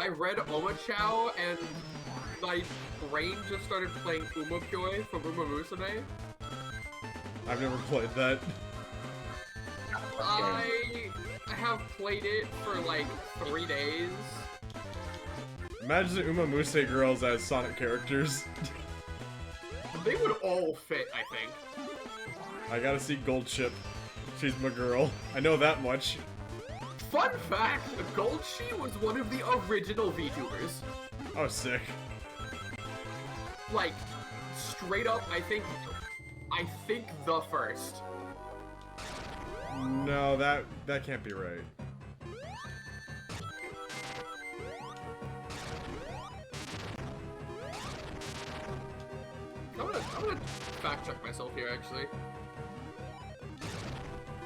read Omochao and my brain just started playing Umokyo from Uma Musume. I've never played that. I have played it for like 3 days. Imagine the Uma Musume girls as Sonic characters. They would all fit, I think. I gotta see Gold Chip. She's my girl. I know that much. Fun fact, Goldshi was one of the original VTubers. Oh, sick. Like, straight up, I think the first. No, that can't be right. I'm gonna fact check myself here, actually.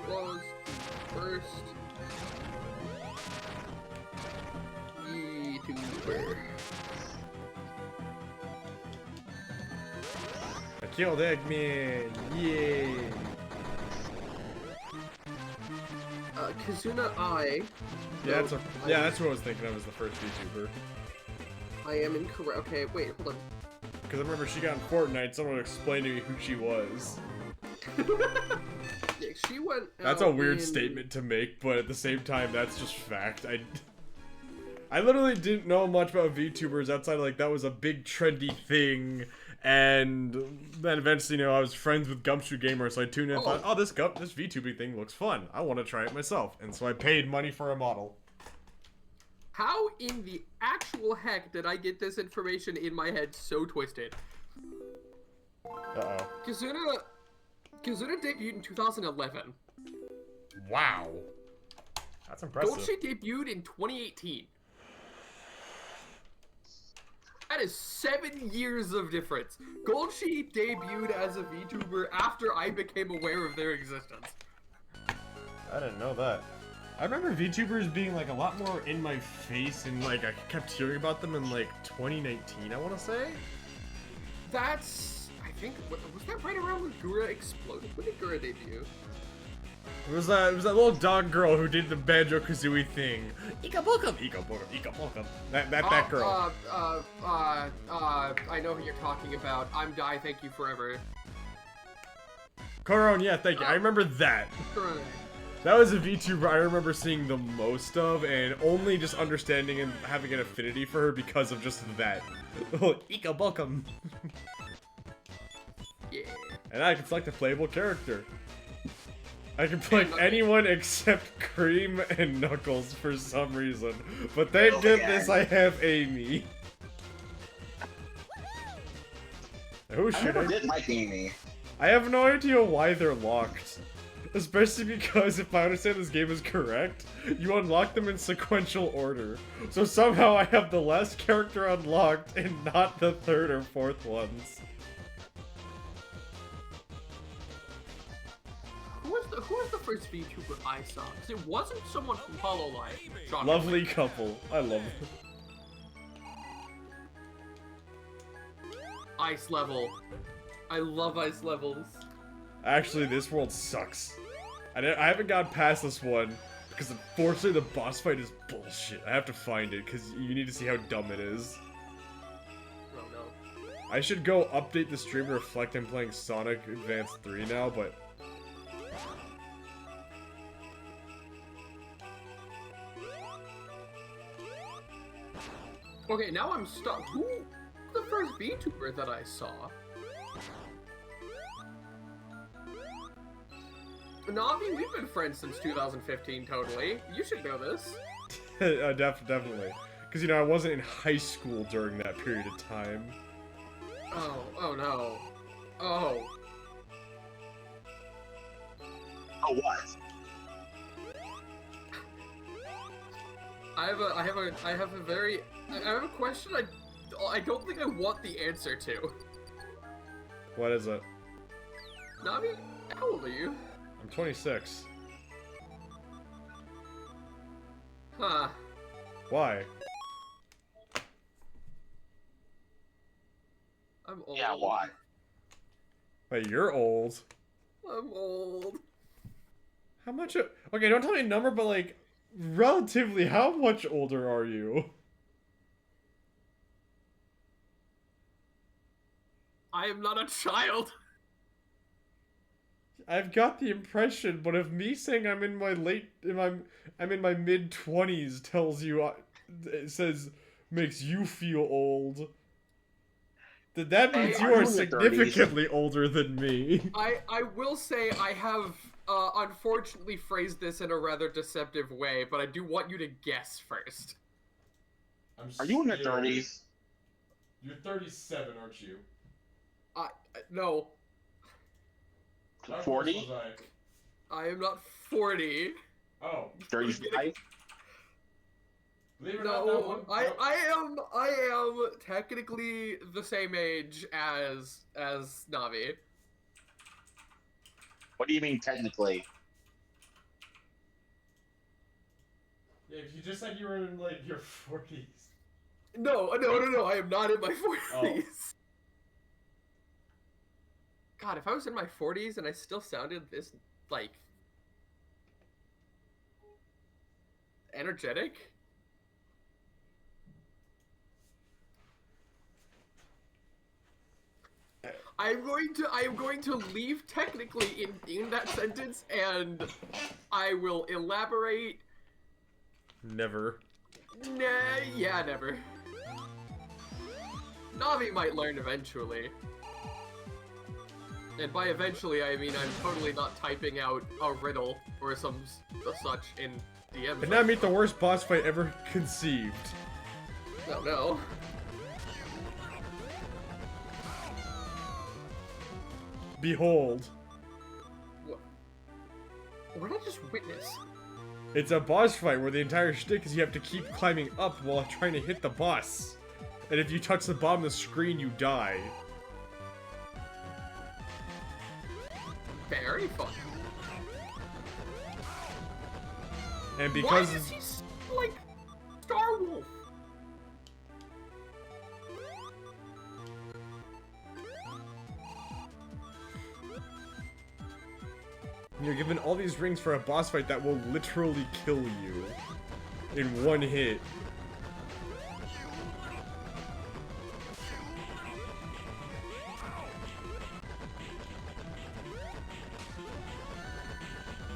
Was first VTuber. I killed Eggman! Yay! Kazuna I. Yeah, that's who I was thinking of as the first VTuber. I am incorrect. Okay, wait, hold on. Because I remember she got in Fortnite, someone explained to me who she was. Yeah, she went. That's a weird statement to make, but at the same time, that's just fact. I literally didn't know much about VTubers outside, like, that was a big trendy thing, and then eventually, I was friends with Gumshoe Gamer, so I tuned in and thought, oh, this VTubing thing looks fun. I want to try it myself, and so I paid money for a model. How in the actual heck did I get this information in my head so twisted? Uh-oh. Kazuna debuted in 2011. Wow. That's impressive. Goldshi debuted in 2018. That is 7 years of difference. Goldshi debuted as a VTuber after I became aware of their existence. I didn't know that. I remember VTubers being, like, a lot more in my face, and, like, I kept hearing about them in, like, 2019, I want to say? That's... I think... Was that right around when Gura exploded? When did Gura debut? It was that little dog girl who did the Banjo-Kazooie thing. Ika-bokum! Ika-bokum! Ika-bokum! That girl. I know who you're talking about. I'm Die, thank you forever. Coron, yeah, thank you. I remember that. Correct. That was a VTuber I remember seeing the most of, and only just understanding and having an affinity for her because of just that. Oh, Ika-bokum! Yeah. And I can select a playable character. I can play anyone except Cream and Knuckles for some reason. But thank goodness I have Amy. Who should I did like Amy. I have no idea why they're locked. Especially because, if I understand this game is correct, you unlock them in sequential order. So somehow I have the last character unlocked and not the third or fourth ones. Who was the first VTuber I saw? Because it wasn't someone from HoloLive. Lovely couple. I love them. Ice level. I love ice levels. Actually, this world sucks. I haven't got past this one because unfortunately the boss fight is bullshit. I have to find it because you need to see how dumb it is. Oh no. I should go update the stream to reflect I'm playing Sonic Advance 3 now, but... Okay, now I'm stuck. Who the first VTuber that I saw? Navi, we've been friends since 2015, totally. You should know this. Definitely. Because, you know, I wasn't in high school during that period of time. Oh no. Oh. Oh, what? I have a question I don't think I want the answer to. What is it? Navi, how old are you? I'm 26. Huh. Why? I'm old. Yeah, why? Wait, you're old. I'm old. How much? Okay, don't tell me a number, but like, relatively, how much older are you? I am not a child. I've got the impression, but if me saying I'm in my I'm in my mid-20s tells you, it says, makes you feel old, then that means Hey, you I'm are in the 30s. significantly older than me. I will say I have unfortunately phrased this in a rather deceptive way, but I do want you to guess first. Are you in your 30s? You're 37, aren't you? No, 40? I am not 40. Oh. 35? Believe it or No, not, I am technically the same age as Navi. What do you mean, technically? Yeah, if you just said you were in, like, your 40s. No, I am not in my 40s. God, if I was in my 40s and I still sounded this, like, energetic? I am going to leave technically in that sentence, and I will elaborate. Never. Nah, yeah, never. Navi might learn eventually. And by eventually, I mean I'm totally not typing out a riddle or some such in DMs. And now meet the worst boss fight ever conceived. No, no. Behold. What did I just witness? It's a boss fight where the entire shtick is you have to keep climbing up while trying to hit the boss. And if you touch the bottom of the screen, you die. Very fun. And because Why is he like Star Wolf? you're given all these rings for a boss fight that will literally kill you in one hit.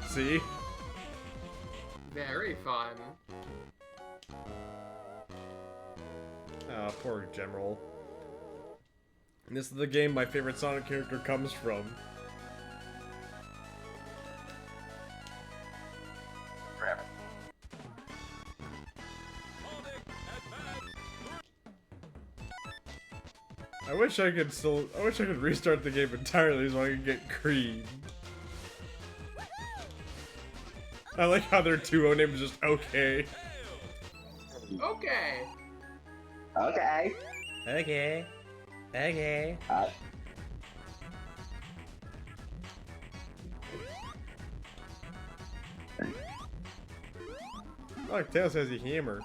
See? Very fun. Ah, poor General. And this is the game my favorite Sonic character comes from. Crap. I wish I could restart the game entirely so I could get Creed. I like how their 2-0 name is just okay. Okay. Okay. Okay. Okay. Like Tails has a hammer.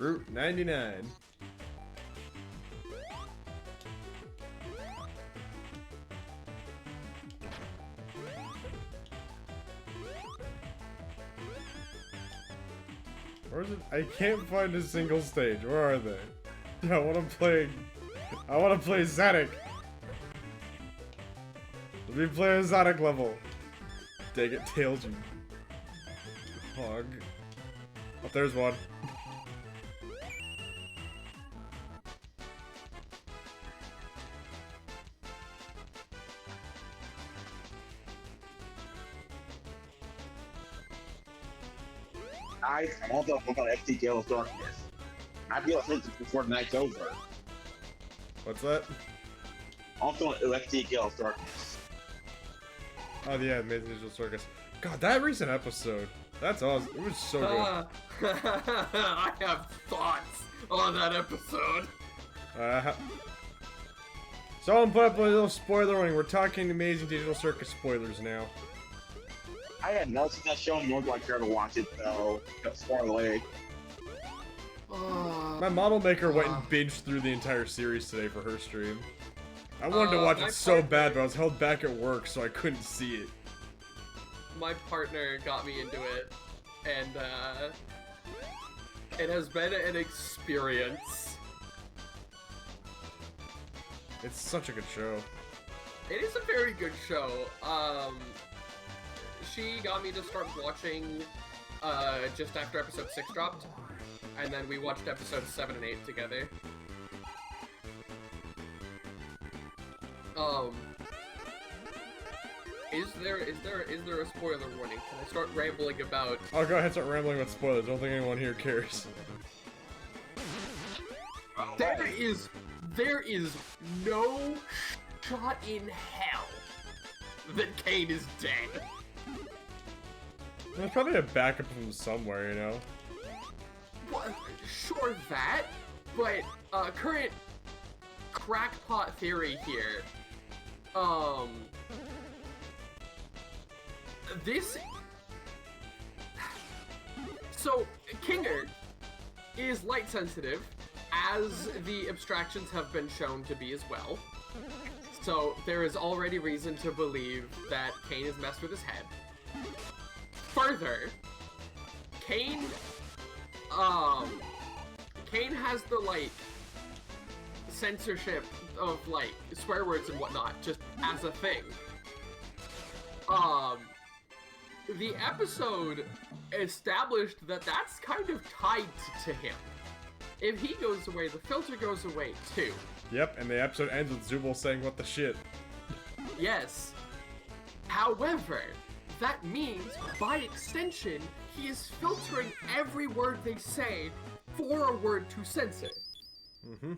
Route 99. Where's it? I can't find a single stage. Where are they? I want to play Zanuck. Let me play a Zanuck level. Dang it, tailed you. Hog. Oh, there's one. I want to look on FT Gale of Darkness. I'd be able to finish it before the night's over. What's that? Also, FT Gale of Darkness. Oh yeah, Amazing Digital Circus. God, that recent episode. That's awesome. It was so good. I have thoughts on that episode. Someone put up a little spoiler warning. We're talking Amazing Digital Circus spoilers now. I had never seen that show, nor do I care to watch it, though. That's far away. My model maker went and binged through the entire series today for her stream. I wanted to watch it so bad, but I was held back at work, so I couldn't see it. My partner got me into it, and it has been an experience. It's such a good show. It is a very good show. She got me to start watching just after episode 6 dropped, and then we watched episodes 7 and 8 together. Is there a spoiler warning? Can I start rambling about? I'll go ahead and start rambling with spoilers. I don't think anyone here cares. There is no shot in hell that Kane is dead. There's probably a backup from somewhere, you know? Well, sure that, but current crackpot theory here. So Kinger is light sensitive, as the abstractions have been shown to be as well. So there is already reason to believe that Kane has messed with his head. Further, Kane has the, like, censorship of, like, swear words and whatnot, just as a thing. The episode established that that's kind of tied to him. If he goes away, the filter goes away, too. Yep, and the episode ends with Zubul saying, "What the shit?" Yes. However, that means, by extension, he is filtering every word they say for a word to censor. Mm-hmm.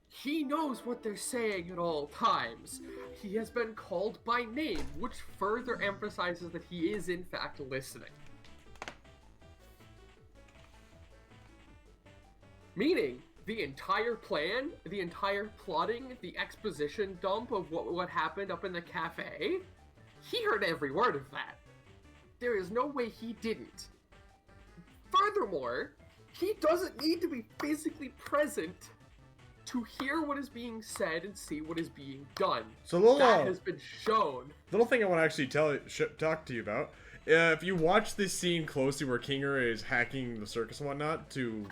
He knows what they're saying at all times. He has been called by name, which further emphasizes that he is in fact listening. Meaning, the entire plan, the entire plotting, the exposition dump of what happened up in the cafe, he heard every word of that. There is no way he didn't. Furthermore, he doesn't need to be physically present to hear what is being said and see what is being done. So that has been shown. Little thing I want to actually talk to you about. If you watch this scene closely where Kinger is hacking the circus and whatnot to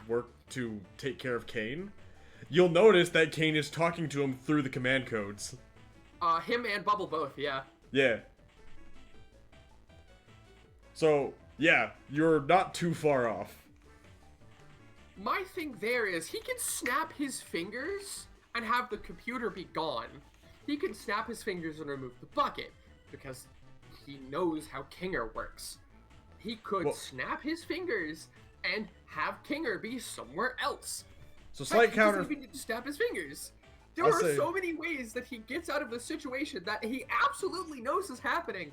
take care of Kane, you'll notice that Kane is talking to him through the command codes. Him and Bubble both, yeah. Yeah. So, yeah, you're not too far off. My thing there is, he can snap his fingers and have the computer be gone. He can snap his fingers and remove the bucket, because he knows how Kinger works. He could snap his fingers and have Kinger be somewhere else. So slight counter. He doesn't even need to snap his fingers. There are so many ways that he gets out of the situation that he absolutely knows is happening.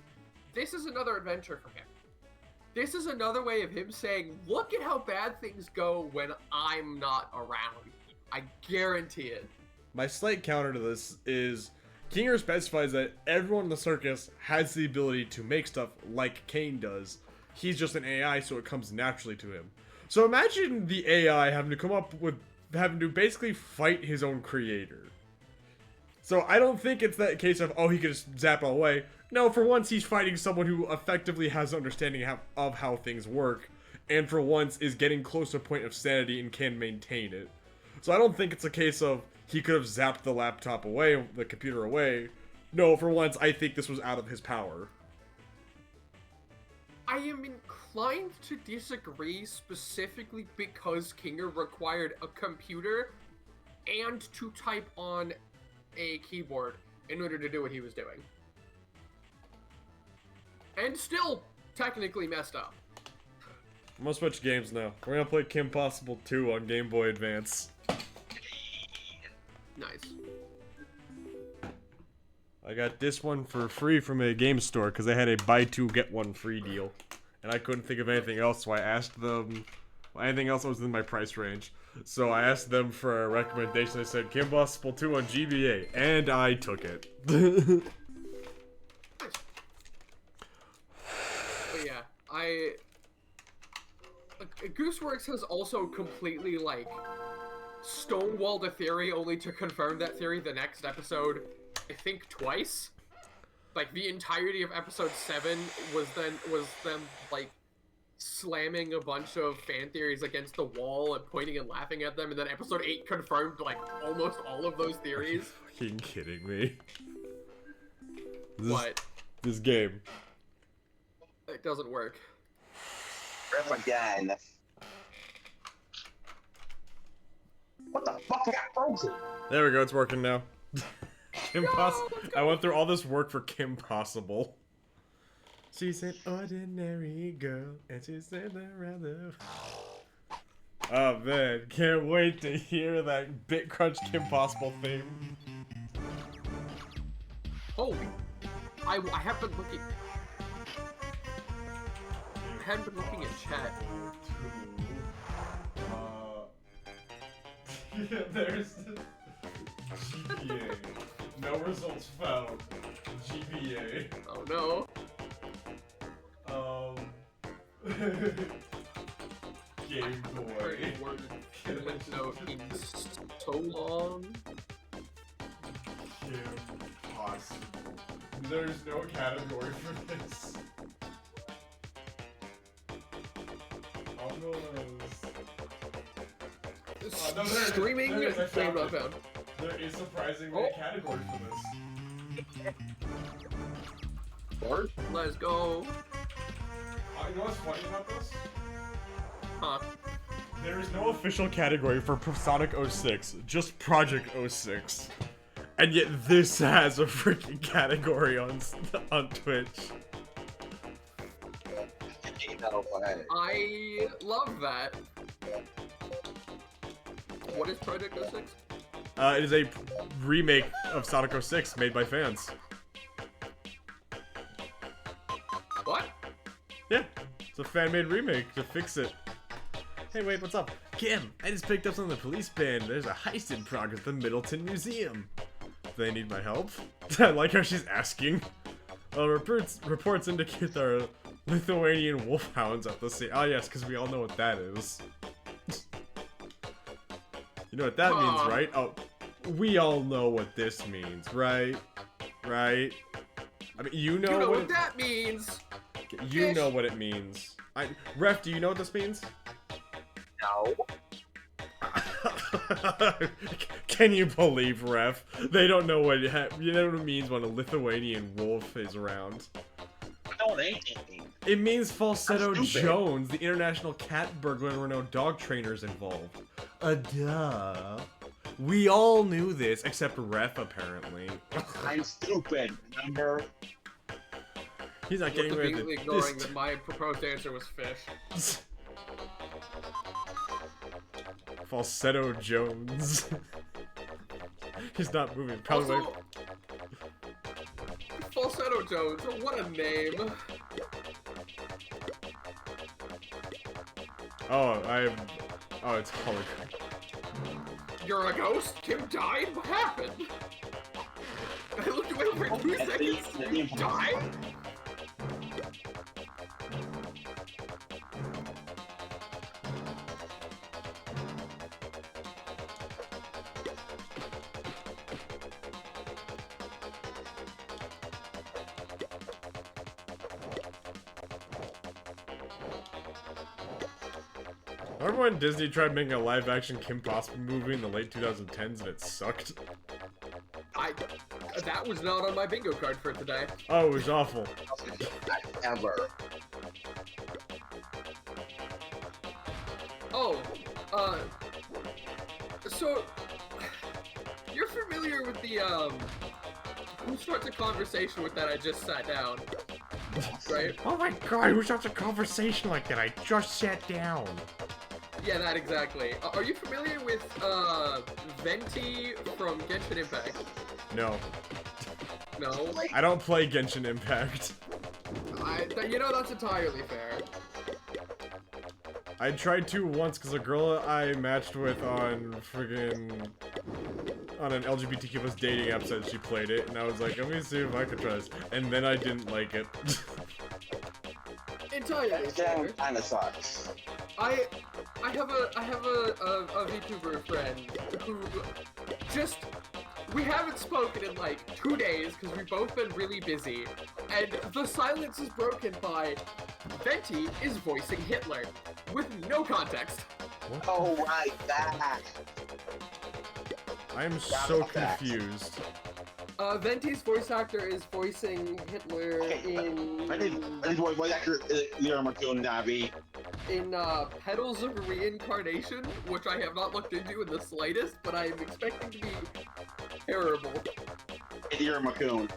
This is another adventure for him. This is another way of him saying, look at how bad things go when I'm not around. I guarantee it. My slight counter to this is Kinger specifies that everyone in the circus has the ability to make stuff like Kane does. He's just an AI, so it comes naturally to him. So imagine the AI having to basically fight his own creator. So I don't think it's that case of, oh, he could just zap it all away. No, for once, he's fighting someone who effectively has understanding of how things work, and for once is getting close to a point of sanity and can maintain it. So I don't think it's a case of he could have zapped the laptop away, the computer away. No, for once, I think this was out of his power. I am inclined to disagree, specifically because Kinger required a computer and to type on a keyboard in order to do what he was doing. And still technically messed up. I'm gonna switch games now. We're gonna play Kim Possible 2 on Game Boy Advance. Nice. I got this one for free from a game store because they had a buy two get one free deal, and I couldn't think of anything else, so I asked them anything else that was in my price range. So I asked them for a recommendation. They said Kim Possible 2 on GBA, and I took it. But yeah, Gooseworks has also completely, like, stonewalled a theory only to confirm that theory the next episode, I think twice. Like, the entirety of episode 7 was them, like, slamming a bunch of fan theories against the wall and pointing and laughing at them, and then episode 8 confirmed, like, almost all of those theories. Fucking kidding me. What? This game. It doesn't work. Rip again. What the fuck? I got frozen. There we go, it's working now. I went through all this work for Kim Possible. She's an ordinary girl, and she's in around the... Oh man, can't wait to hear that BitCrunch Kim Possible theme. Holy. I have been looking... I haven't been looking at chat. Yeah, there's GBA. No results found. GBA. Oh no. Game Boy. Note in so long. Kim Possible. There's no category for this. Streaming there is, I game found not it. found. There is surprisingly a category for this. What? Let's go. You know what's funny about this? Huh. There is no official category for Sonic 06, just Project 06. And yet this has a freaking category on Twitch. I love that. What is Project 06? It is a remake of Sonic 06 made by fans. What? Yeah, it's a fan-made remake to fix it. Hey, wait, what's up? Kim, I just picked up some of the police band. There's a heist in progress at the Middleton Museum. Do they need my help? I like how she's asking. Reports indicate there are Lithuanian wolfhounds at the scene. Oh yes, because we all know what that is. You know what that means, right? Oh, we all know what this means, right? Right? I mean, you know what that means! You know what it means. Ref, do you know what this means? No. Can you believe, Ref? They don't know what it means when a Lithuanian wolf is around. No, they ain't. It means Falsetto Jones, the international cat burglar, and there were no dog trainers involved. Duh. We all knew this, except Ref, apparently. I'm stupid, remember? He's not getting rid of completely ignoring that my proposed answer was fish. Falsetto Jones. He's not moving. Probably. Also, Falsetto Jones, what a name. Oh, it's hologram. You're a ghost? Kim died? What happened? I looked away for 2 seconds. You died? Remember when Disney tried making a live-action Kim Possible movie in the late 2010s and it sucked? That was not on my bingo card for today. Oh, it was awful. Ever. Oh, so you're familiar with the who starts a conversation with that I just sat down, right? Oh my god, who starts a conversation like that? I just sat down. Yeah, that exactly. Are you familiar with Venti from Genshin Impact? No. No? I don't play Genshin Impact. You know, that's entirely fair. I tried to once because a girl I matched with on an LGBTQ plus dating app said she played it, and I was like, let me see if I could try this. And then I didn't like it. Entirely fair. Kind of sucks. I have a VTuber friend who we haven't spoken in like 2 days because we've both been really busy, and the silence is broken by Venti is voicing Hitler with no context. What? Oh, right, that. I am so confused. Venti's voice actor is voicing Hitler I think voice actor GamingNavi. in Petals of Reincarnation, which I have not looked into in the slightest, but I am expecting to be terrible. Raccoon.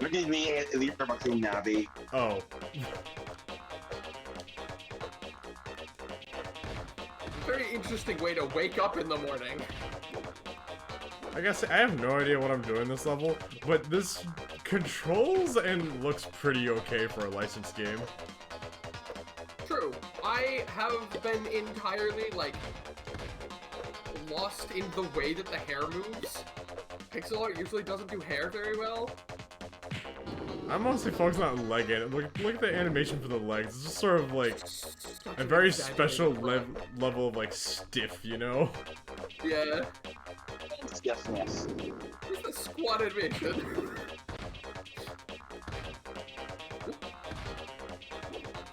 Look at me, GamingNavi. Oh. Very interesting way to wake up in the morning. I guess I have no idea what I'm doing this level, but this controls and looks pretty okay for a licensed game. True. I have been entirely, like, lost in the way that the hair moves. Pixel art usually doesn't do hair very well. I'm mostly focused on leg and look at the animation for the legs. It's just sort of like a very special level of like stiff, you know? Yeah. Yes, yes. Where's the squat animation?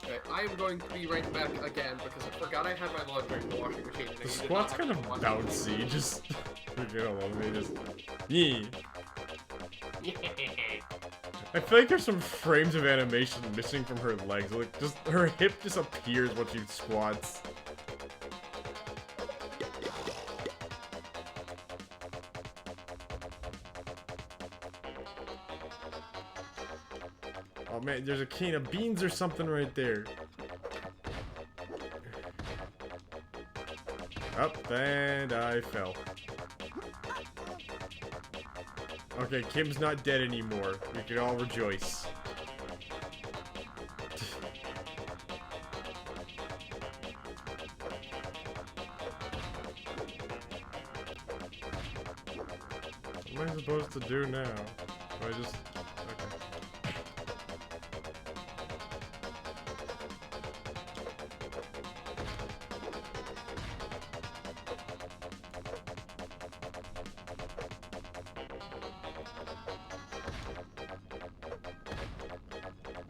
Okay, I am going to be right back again because I forgot I had my laundry in the washing machine. The squat's kind of bouncy, just freaking out, let me just yee. I feel like there's some frames of animation missing from her legs. Like, just her hip disappears when she squats. Oh man, there's a can of beans or something right there. Up, and I fell. Okay, Kim's not dead anymore. We can all rejoice. What am I supposed to do now? Do I just... Okay.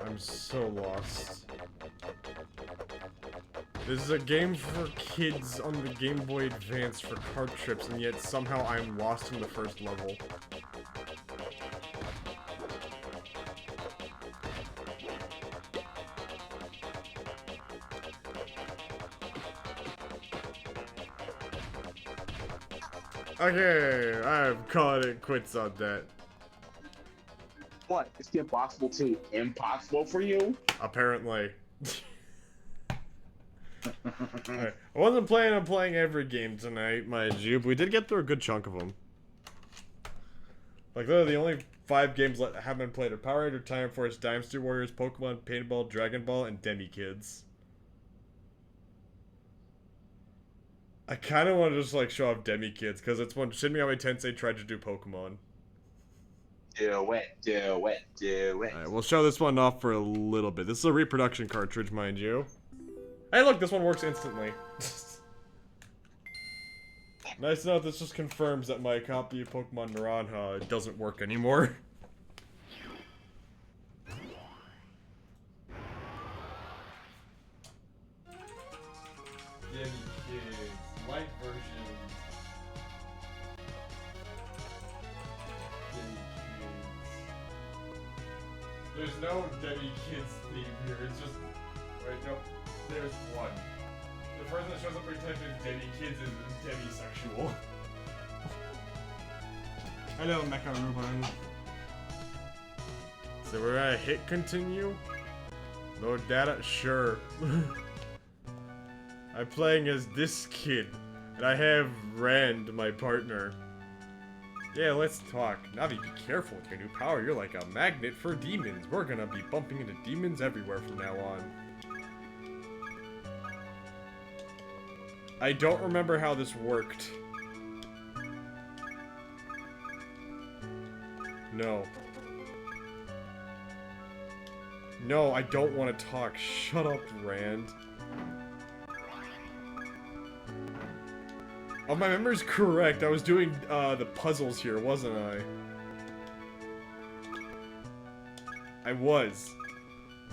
I'm so lost. This is a game for kids on the Game Boy Advance for cart trips, and yet somehow I'm lost in the first level. Okay, I'm calling it quits on that. What? Is it impossible to impossible for you? Apparently. Right. I wasn't planning on playing every game tonight, mind you, but we did get through a good chunk of them. Like, literally the only 5 games that haven't been played are Power Ranger, Time Force, Dynasty Warriors, Pokemon, Paintball, Dragon Ball, and Demi Kids. I kind of want to just, like, show off Demi Kids, because it's when Shin Megami Tensei tried to do Pokemon. Do it, do it, do it. Alright, we'll show this one off for a little bit. This is a reproduction cartridge, mind you. Hey, look, this one works instantly. Nice to know this just confirms that my copy of Pokemon Naranja doesn't work anymore. Demi there's no Debbie Kids theme here. It's just wait, no, there's one. The person that shows up pretending as Debbie Kids is demisexual. Hello, Mecha Ruben. So we're gonna hit continue. No data, sure. I'm playing as this kid, and I have Rand, my partner. Yeah, let's talk. Navi, be careful with your new power. You're like a magnet for demons. We're gonna be bumping into demons everywhere from now on. I don't remember how this worked. No. No, I don't want to talk. Shut up, Rand. Oh, my memory's correct. I was doing the puzzles here, wasn't I? I was.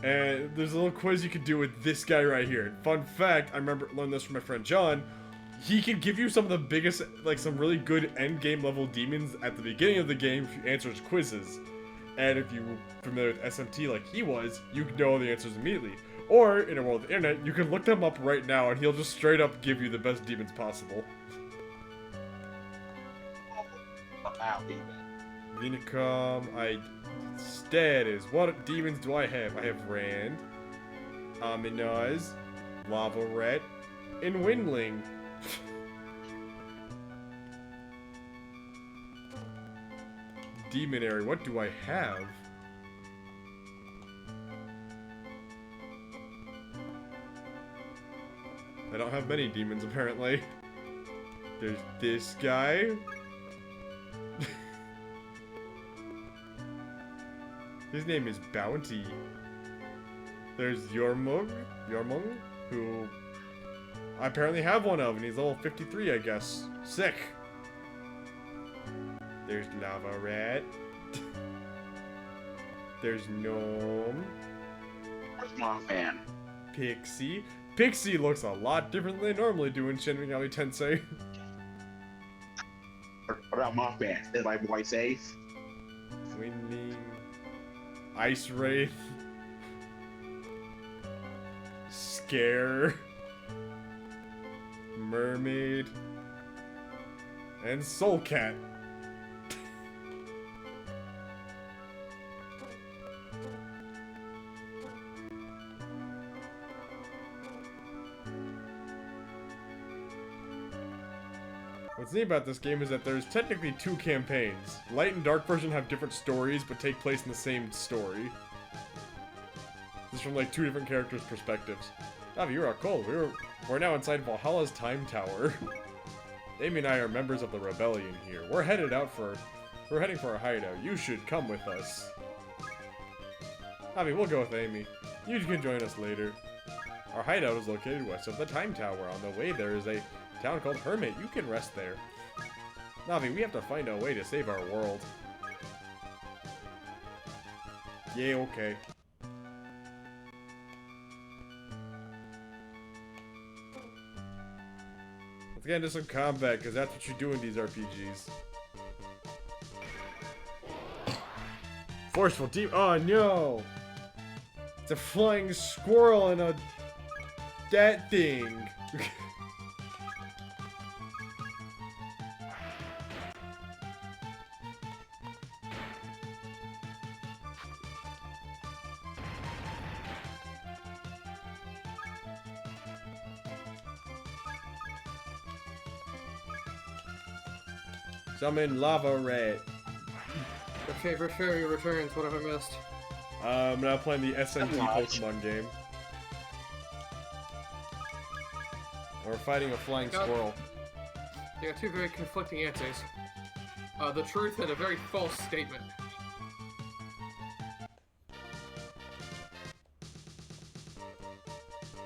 And there's a little quiz you could do with this guy right here. Fun fact, I learned this from my friend John. He can give you some of the biggest, like some really good end game level demons at the beginning of the game if you answer his quizzes. And if you're familiar with SMT like he was, you know the answers immediately. Or, in a world of the internet, you can look them up right now and he'll just straight up give you the best demons possible. Wow. Vinicum, status. What demons do I have? I have Rand, Aminaz, Lava Rat, and Windling. Demonary, what do I have? I don't have many demons, apparently. There's this guy. His name is Bounty. There's Yormung, who I apparently have one of, and he's level 53, I guess. Sick. There's Lava Rat. There's Gnome. Where's my fan? Pixie. Pixie looks a lot different than they normally do in Shin Megami Tensei. What about Mothman? Is my boy safe? Winding. Ice Wraith. Scare. Mermaid. And Soul Cat. What's neat about this game is that there's technically two campaigns. Light and Dark version have different stories, but take place in the same story. This is from like two different characters' perspectives. Navi, you're cold. We're now inside Valhalla's Time Tower. Amy and I are members of the rebellion here. We're heading for a hideout. You should come with us. Navi, we'll go with Amy. You can join us later. Our hideout is located west of the Time Tower. On the way there is a town called Hermit. You can rest there. Navi, we have to find a way to save our world. Yeah, okay. Let's get into some combat, because that's what you do in these RPGs. Forceful deep. Oh no! It's a flying squirrel and that thing. Summon Lava Rat. Your favorite fairy returns. What have I missed? I'm now playing the SMT Pokemon game. We're fighting a flying squirrel. You got two very conflicting answers. The truth and a very false statement.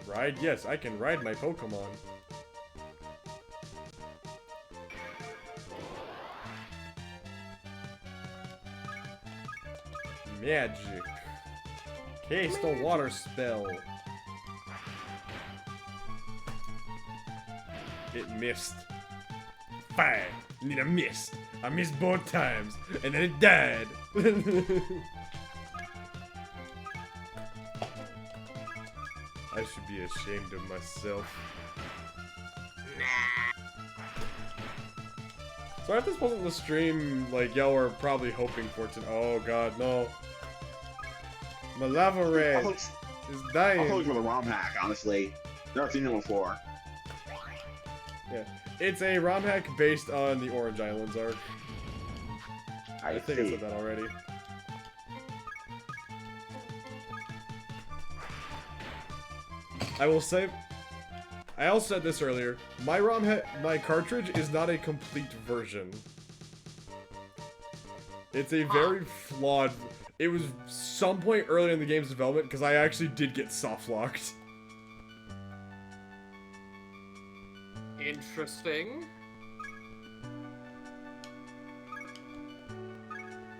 Ride? Yes, I can ride my Pokemon. Magic. Cast a water spell. It missed. Fine. And then I missed. I missed both times. And then it died. I should be ashamed of myself. Sorry if this wasn't the stream, like, y'all were probably hoping for it. Oh god, no. My lava red is dying. I'm hoping for the ROM hack, honestly. Never seen it before. Yeah. It's a ROM hack based on the Orange Islands arc. I think I said that already. I will say, I also said this earlier, my my cartridge is not a complete version. It's a very flawed, it was some point early in the game's development, because I actually did get soft locked. Interesting.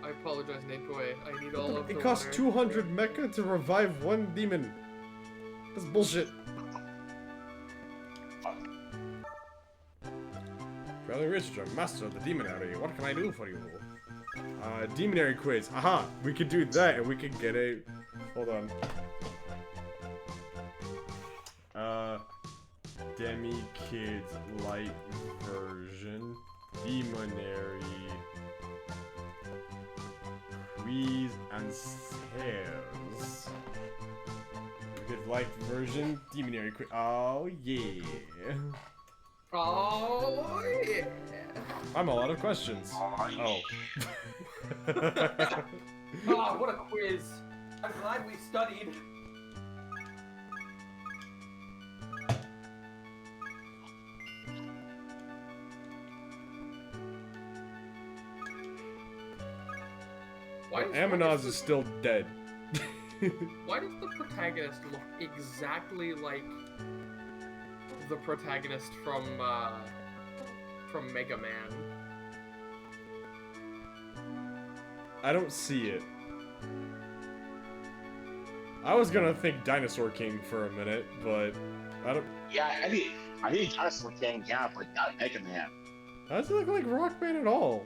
I apologize, Nate Boy. I need all of the It costs water. 200 mecha to revive one demon. That's bullshit. Traveling Richard, master of the demonary, what can I do for you? Demonary quiz. Aha! We could do that and we could get a... Hold on. Demi Kids Light version. Demonary. Quiz and sales. Kids Light version. Demonary quiz. Oh yeah. Oh, yeah. I'm a lot of questions. Oh. Oh, what a quiz. I'm glad we studied. Aminoz is still dead. Why does the protagonist look exactly like the protagonist from Mega Man? I don't see it. I was gonna think Dinosaur King for a minute, but I don't. Yeah, I think Dinosaur King, yeah, but not Mega Man. How does it look like Rockman at all?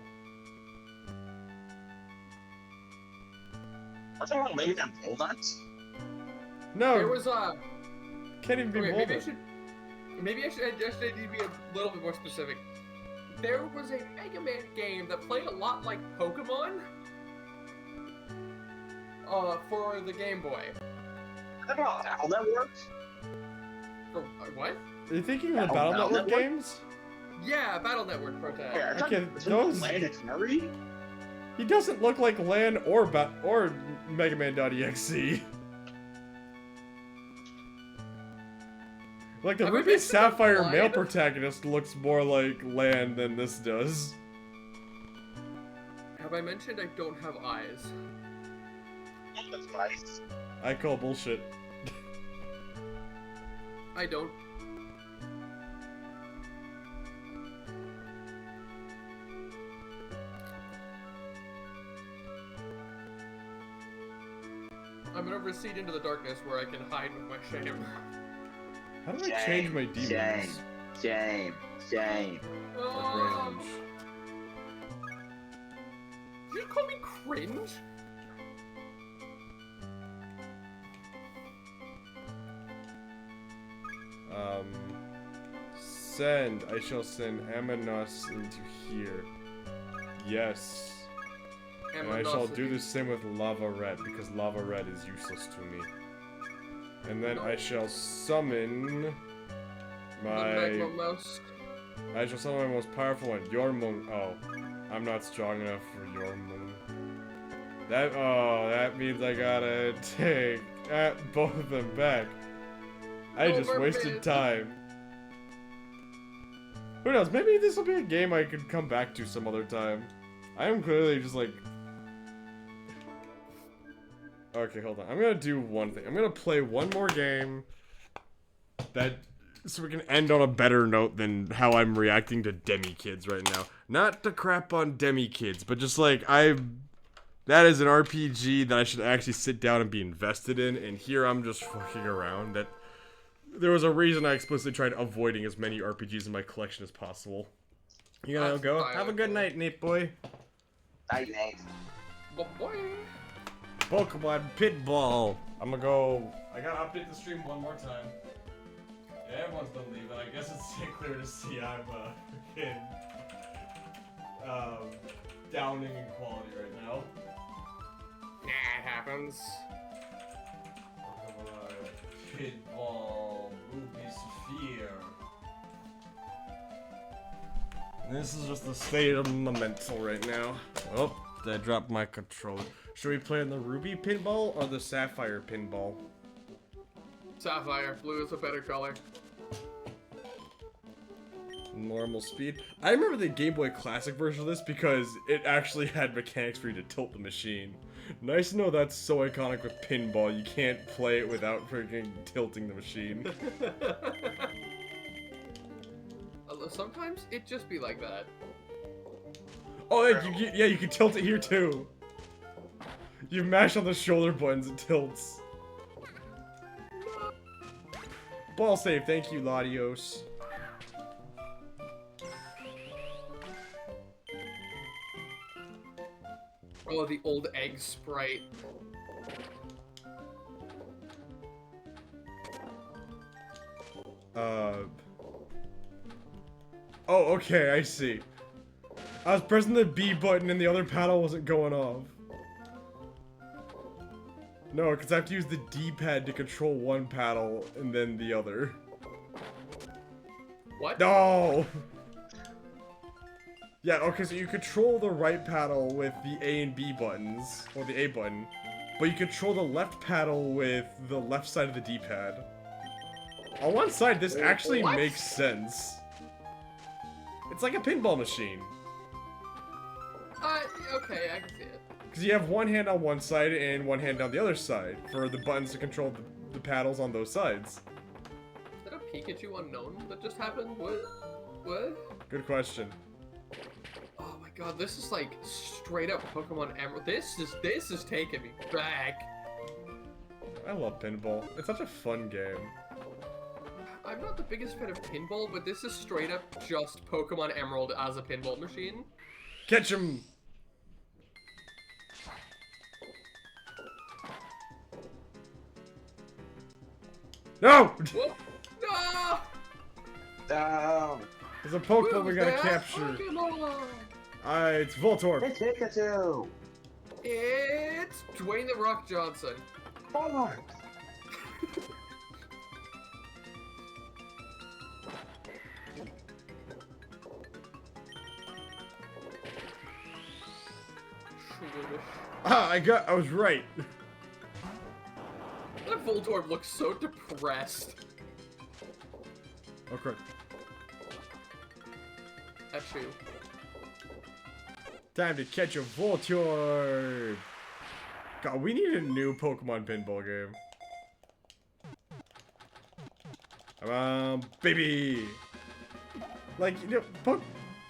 Are you talking about Mega Man Bullnuts? No, There was a. can't even be Okay, Volva. maybe I should need to be a little bit more specific. There was a Mega Man game that played a lot like Pokemon. For the Game Boy. Are you talking about Battle Network? For what? Are you thinking of the Battle Battle Network Network? games? Yeah, Battle Network protagonist. Yeah, Okay, those... those- Land and Canary? He doesn't look like Lan or Mega Man.exe. Like the Have I Ruby mentioned Sapphire the male line? protagonist looks more like Lan than this does. Have I mentioned I don't have eyes? That's nice. I call bullshit. I don't. I'm gonna recede into the darkness where I can hide with my shame. How do I change my demons? Shame. Oh, Range. did you call me cringe? Send. I shall send Amanos into here. Yes. And I shall do the same with Lava Red, because Lava Red is useless to me. And then I shall summon my... I shall summon my most powerful one, Yormung. Oh, I'm not strong enough for Yormung. That means I gotta take both of them back. I just wasted time. Who knows, maybe this will be a game I could come back to some other time. I am clearly just like... Okay, hold on. I'm gonna do one thing. I'm gonna play one more game so we can end on a better note than how I'm reacting to Demi Kids right now. Not to crap on Demi Kids, but just like that is an RPG that I should actually sit down and be invested in, and here I'm just fucking around. That there was a reason I explicitly tried avoiding as many RPGs in my collection as possible. You gotta go. Have a good night, Nate boy. Night, Nate. Boy. Pokemon Pitball. I'm gonna go. I gotta update the stream one more time. Yeah, everyone's done leaving. I guess it's clear to see I'm freaking downing in quality right now. Nah, it happens. Pokemon Pitball Ruby Sphere. This is just the state of my mental right now. Oh, I dropped my controller. Should we play in the Ruby Pinball or the Sapphire Pinball? Sapphire. Blue is a better color. Normal speed. I remember the Game Boy Classic version of this because it actually had mechanics for you to tilt the machine. Nice to know that's so iconic with pinball. You can't play it without freaking tilting the machine. Sometimes it just be like that. Oh, yeah, you can tilt it here too. You mash on the shoulder buttons, it tilts. Ball save, thank you, Latios. Oh, the old egg sprite. Oh, okay, I see. I was pressing the B button and the other paddle wasn't going off. No, because I have to use the D-pad to control one paddle and then the other. What? No! Yeah, okay, so you control the right paddle with the A and B buttons, or the A button, but you control the left paddle with the left side of the D-pad. On one side, this actually makes sense. It's like a pinball machine. Okay, I can see it. Because you have one hand on one side and one hand on the other side for the buttons to control the paddles on those sides. Is that a Pikachu unknown that just happened? What? Good question. Oh my god, this is like straight up Pokemon Emerald. This is taking me back. I love pinball. It's such a fun game. I'm not the biggest fan of pinball, but this is straight up just Pokemon Emerald as a pinball machine. Catch him! No! Whoop. No! Down. There's a Pokemon we gotta Who's that capture. Pokemon? It's Voltorb. It's Pikachu. It's Dwayne the Rock Johnson. Come Ah, I was right. That Voltorb looks so depressed. Okay. That's you. Time to catch a Voltorb. God, we need a new Pokemon pinball game. Come on, baby. Like, you know,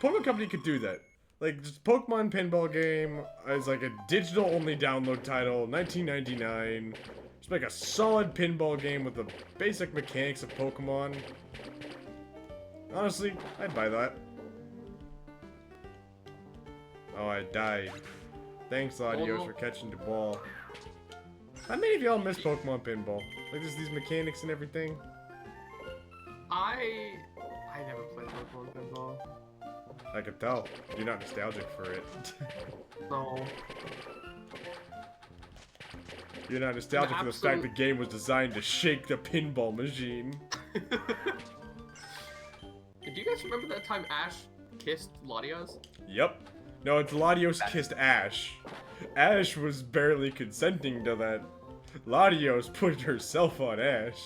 Pokemon Company could do that. Like, just Pokemon pinball game as like a digital-only download title, 1999. Just make a solid pinball game with the basic mechanics of Pokemon. Honestly, I'd buy that. Oh, I died. Thanks, Latios, for catching the ball. How many of y'all miss Pokemon pinball? Like, just these mechanics and everything? I never played Pokemon pinball. I could tell. You're not nostalgic for it. No. You're not nostalgic for the fact the game was designed to shake the pinball machine. Do you guys remember that time Ash kissed Latios? Yep. No, it's Latios kissed Ash. Ash was barely consenting to that. Latios put herself on Ash.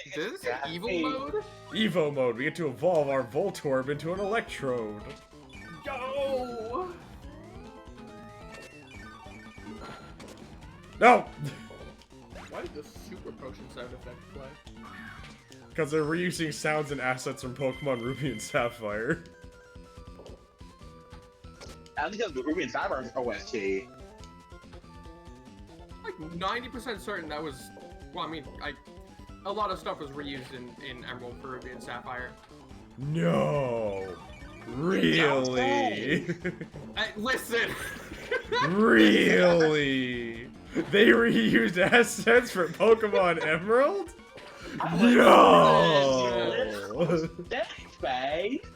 Is this an evil mode? Evo mode. We get to evolve our Voltorb into an Electrode. Go! No! Why did the super potion sound effect play? Because they're reusing sounds and assets from Pokemon Ruby and Sapphire. I think it was Ruby and Sapphire's OST. Like 90% certain that was. Well, I mean, a lot of stuff was reused in Emerald for Ruby and Sapphire. No. Really? Listen! Really? They reused assets for Pokemon Emerald? No! That's fake.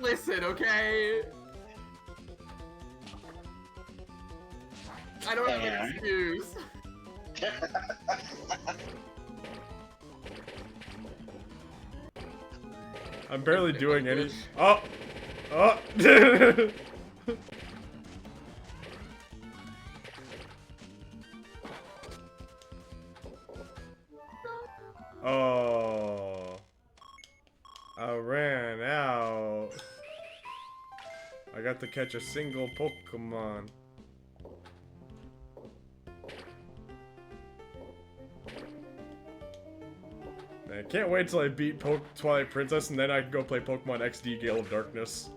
Listen, okay? I don't have an excuse. I'm barely doing any. Oh! Oh! Oh. I ran out. I got to catch a single Pokemon. Man, I can't wait till I beat Twilight Princess and then I can go play Pokemon XD Gale of Darkness.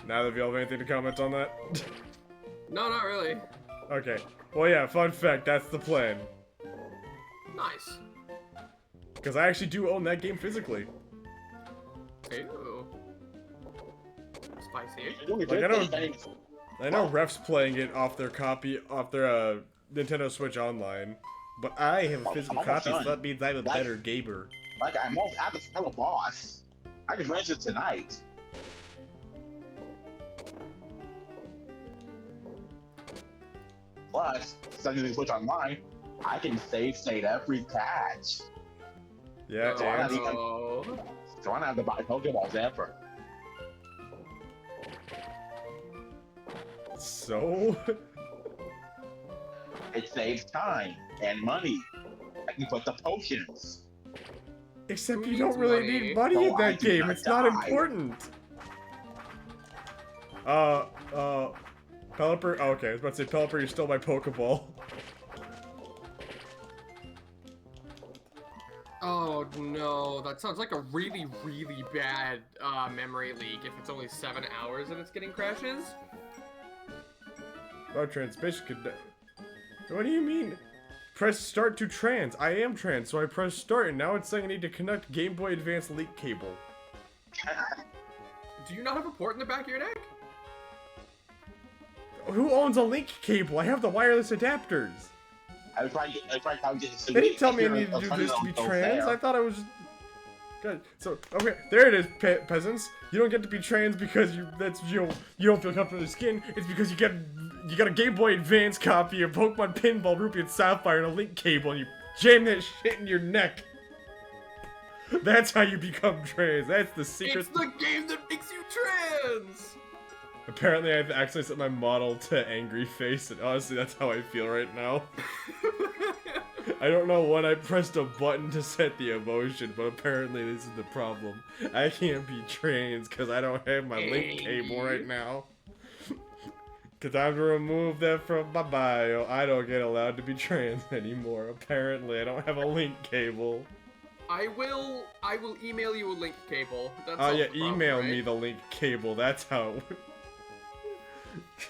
Neither of y'all have anything to comment on that? No, not really. Okay. Well, yeah, fun fact, that's the plan. Nice. Because I actually do own that game physically. Ew. Spicy. Like, I know Ref's playing it off their Nintendo Switch Online, but I have a physical copy, so that means I'm a better gamer. Like, I'm a boss. I just registered tonight. Plus, since you Switch Online, I can save state every catch. Yeah, So I don't have to buy Pokeballs ever. So? It saves time and money. I can put the potions. Except Who you don't needs really money? need money No, in I that do game. not It's not die. important. Pelipper? Oh, okay, I was about to say, Pelipper, you stole my Pokeball. Oh no, that sounds like a really, really bad memory leak if it's only 7 hours and it's getting crashes. Oh, transmission could. What do you mean? Press start to trans. I am trans, so I press start, and now it's saying I need to connect Game Boy Advance link cable. Do you not have a port in the back of your neck? Who owns a link cable? I have the wireless adapters. I tried to They didn't tell me I needed to do this to be trans. I thought I was just... Good. So, okay, there it is, peasants. You don't get to be trans because you don't feel comfortable with your skin. It's because you got a Game Boy Advance copy of Pokemon Pinball, Ruby and Sapphire, and a link cable, and you jam that shit in your neck. That's how you become trans. That's the secret. It's the game that makes you trans! Apparently, I've actually set my model to angry face, and honestly, that's how I feel right now. I don't know when I pressed a button to set the emotion, but apparently this is the problem. I can't be trans because I don't have my link cable right now. Because I have to remove that from my bio. I don't get allowed to be trans anymore. Apparently, I don't have a link cable. I will email you a link cable. That's Oh yeah, the problem, email right? me the link cable. That's how it works.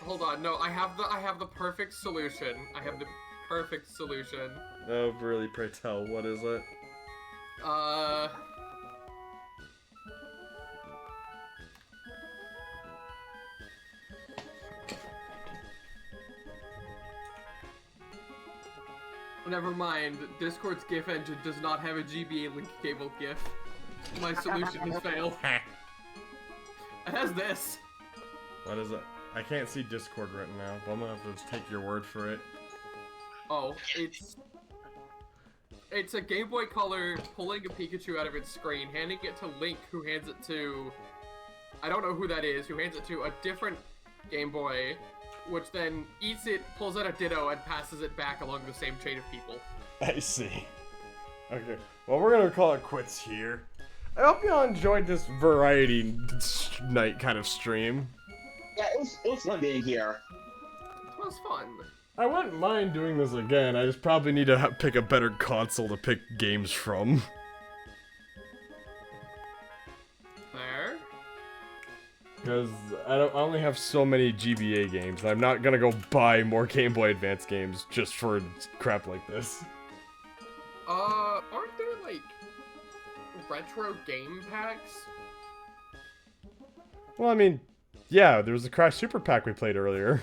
Hold on, no, I have the perfect solution. I have the perfect solution. Oh, really, pray tell, what is it? Never mind, Discord's GIF engine does not have a GBA link cable GIF. My solution has failed. It has this. What is it? I can't see Discord right now, but I'm gonna have to just take your word for it. Oh, it's a Game Boy Color pulling a Pikachu out of its screen, handing it to Link, who hands it to... I don't know who that is, who hands it to a different Game Boy, which then eats it, pulls out a Ditto, and passes it back along the same chain of people. I see. Okay, well, we're gonna call it quits here. I hope y'all enjoyed this variety night kind of stream. Yeah, it was fun being here. It was fun. I wouldn't mind doing this again, I just probably need to pick a better console to pick games from. There. Because I only have so many GBA games, and I'm not gonna go buy more Game Boy Advance games just for crap like this. Aren't there, like, retro game packs? Well, I mean, yeah, there was the Crash Super Pack we played earlier.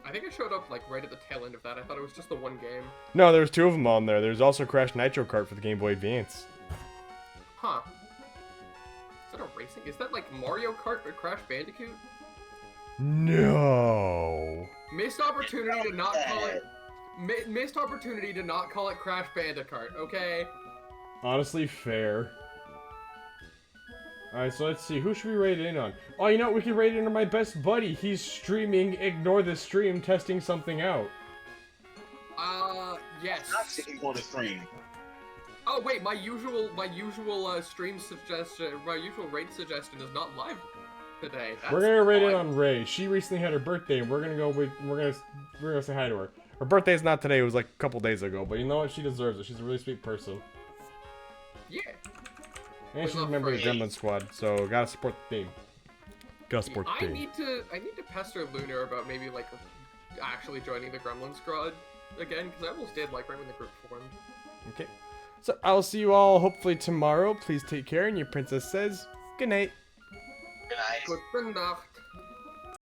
I think I showed up like right at the tail end of that. I thought it was just the one game. No, there's 2 of them on there. There's also Crash Nitro Kart for the Game Boy Advance. Huh. Is that a racing? Is that like Mario Kart but Crash Bandicoot? No. Missed opportunity to not call it. Missed opportunity to not call it Crash Bandicoot. Okay. Honestly, fair. Alright, so let's see. Who should we rate it in on? Oh, you know what? We can rate it in on my best buddy. He's streaming. Ignore the stream, testing something out. Yes. Not sticking for the stream. Oh wait, my usual stream suggestion, my usual rate suggestion is not live today. That's We're gonna rate it odd. on Ray. She recently had her birthday, and we're gonna say hi to her. Her birthday's not today. It was like a couple days ago. But you know what? She deserves it. She's a really sweet person. Yeah. And We she's a love member of the Ray. Gremlin Squad, so gotta support the team. Gotta support the I team. need to pester Lunar about maybe like actually joining the Gremlin Squad again because I almost did like right when the group formed. Okay. So I'll see you all hopefully tomorrow. Please take care. And your princess says good night. Good night. Good Nacht.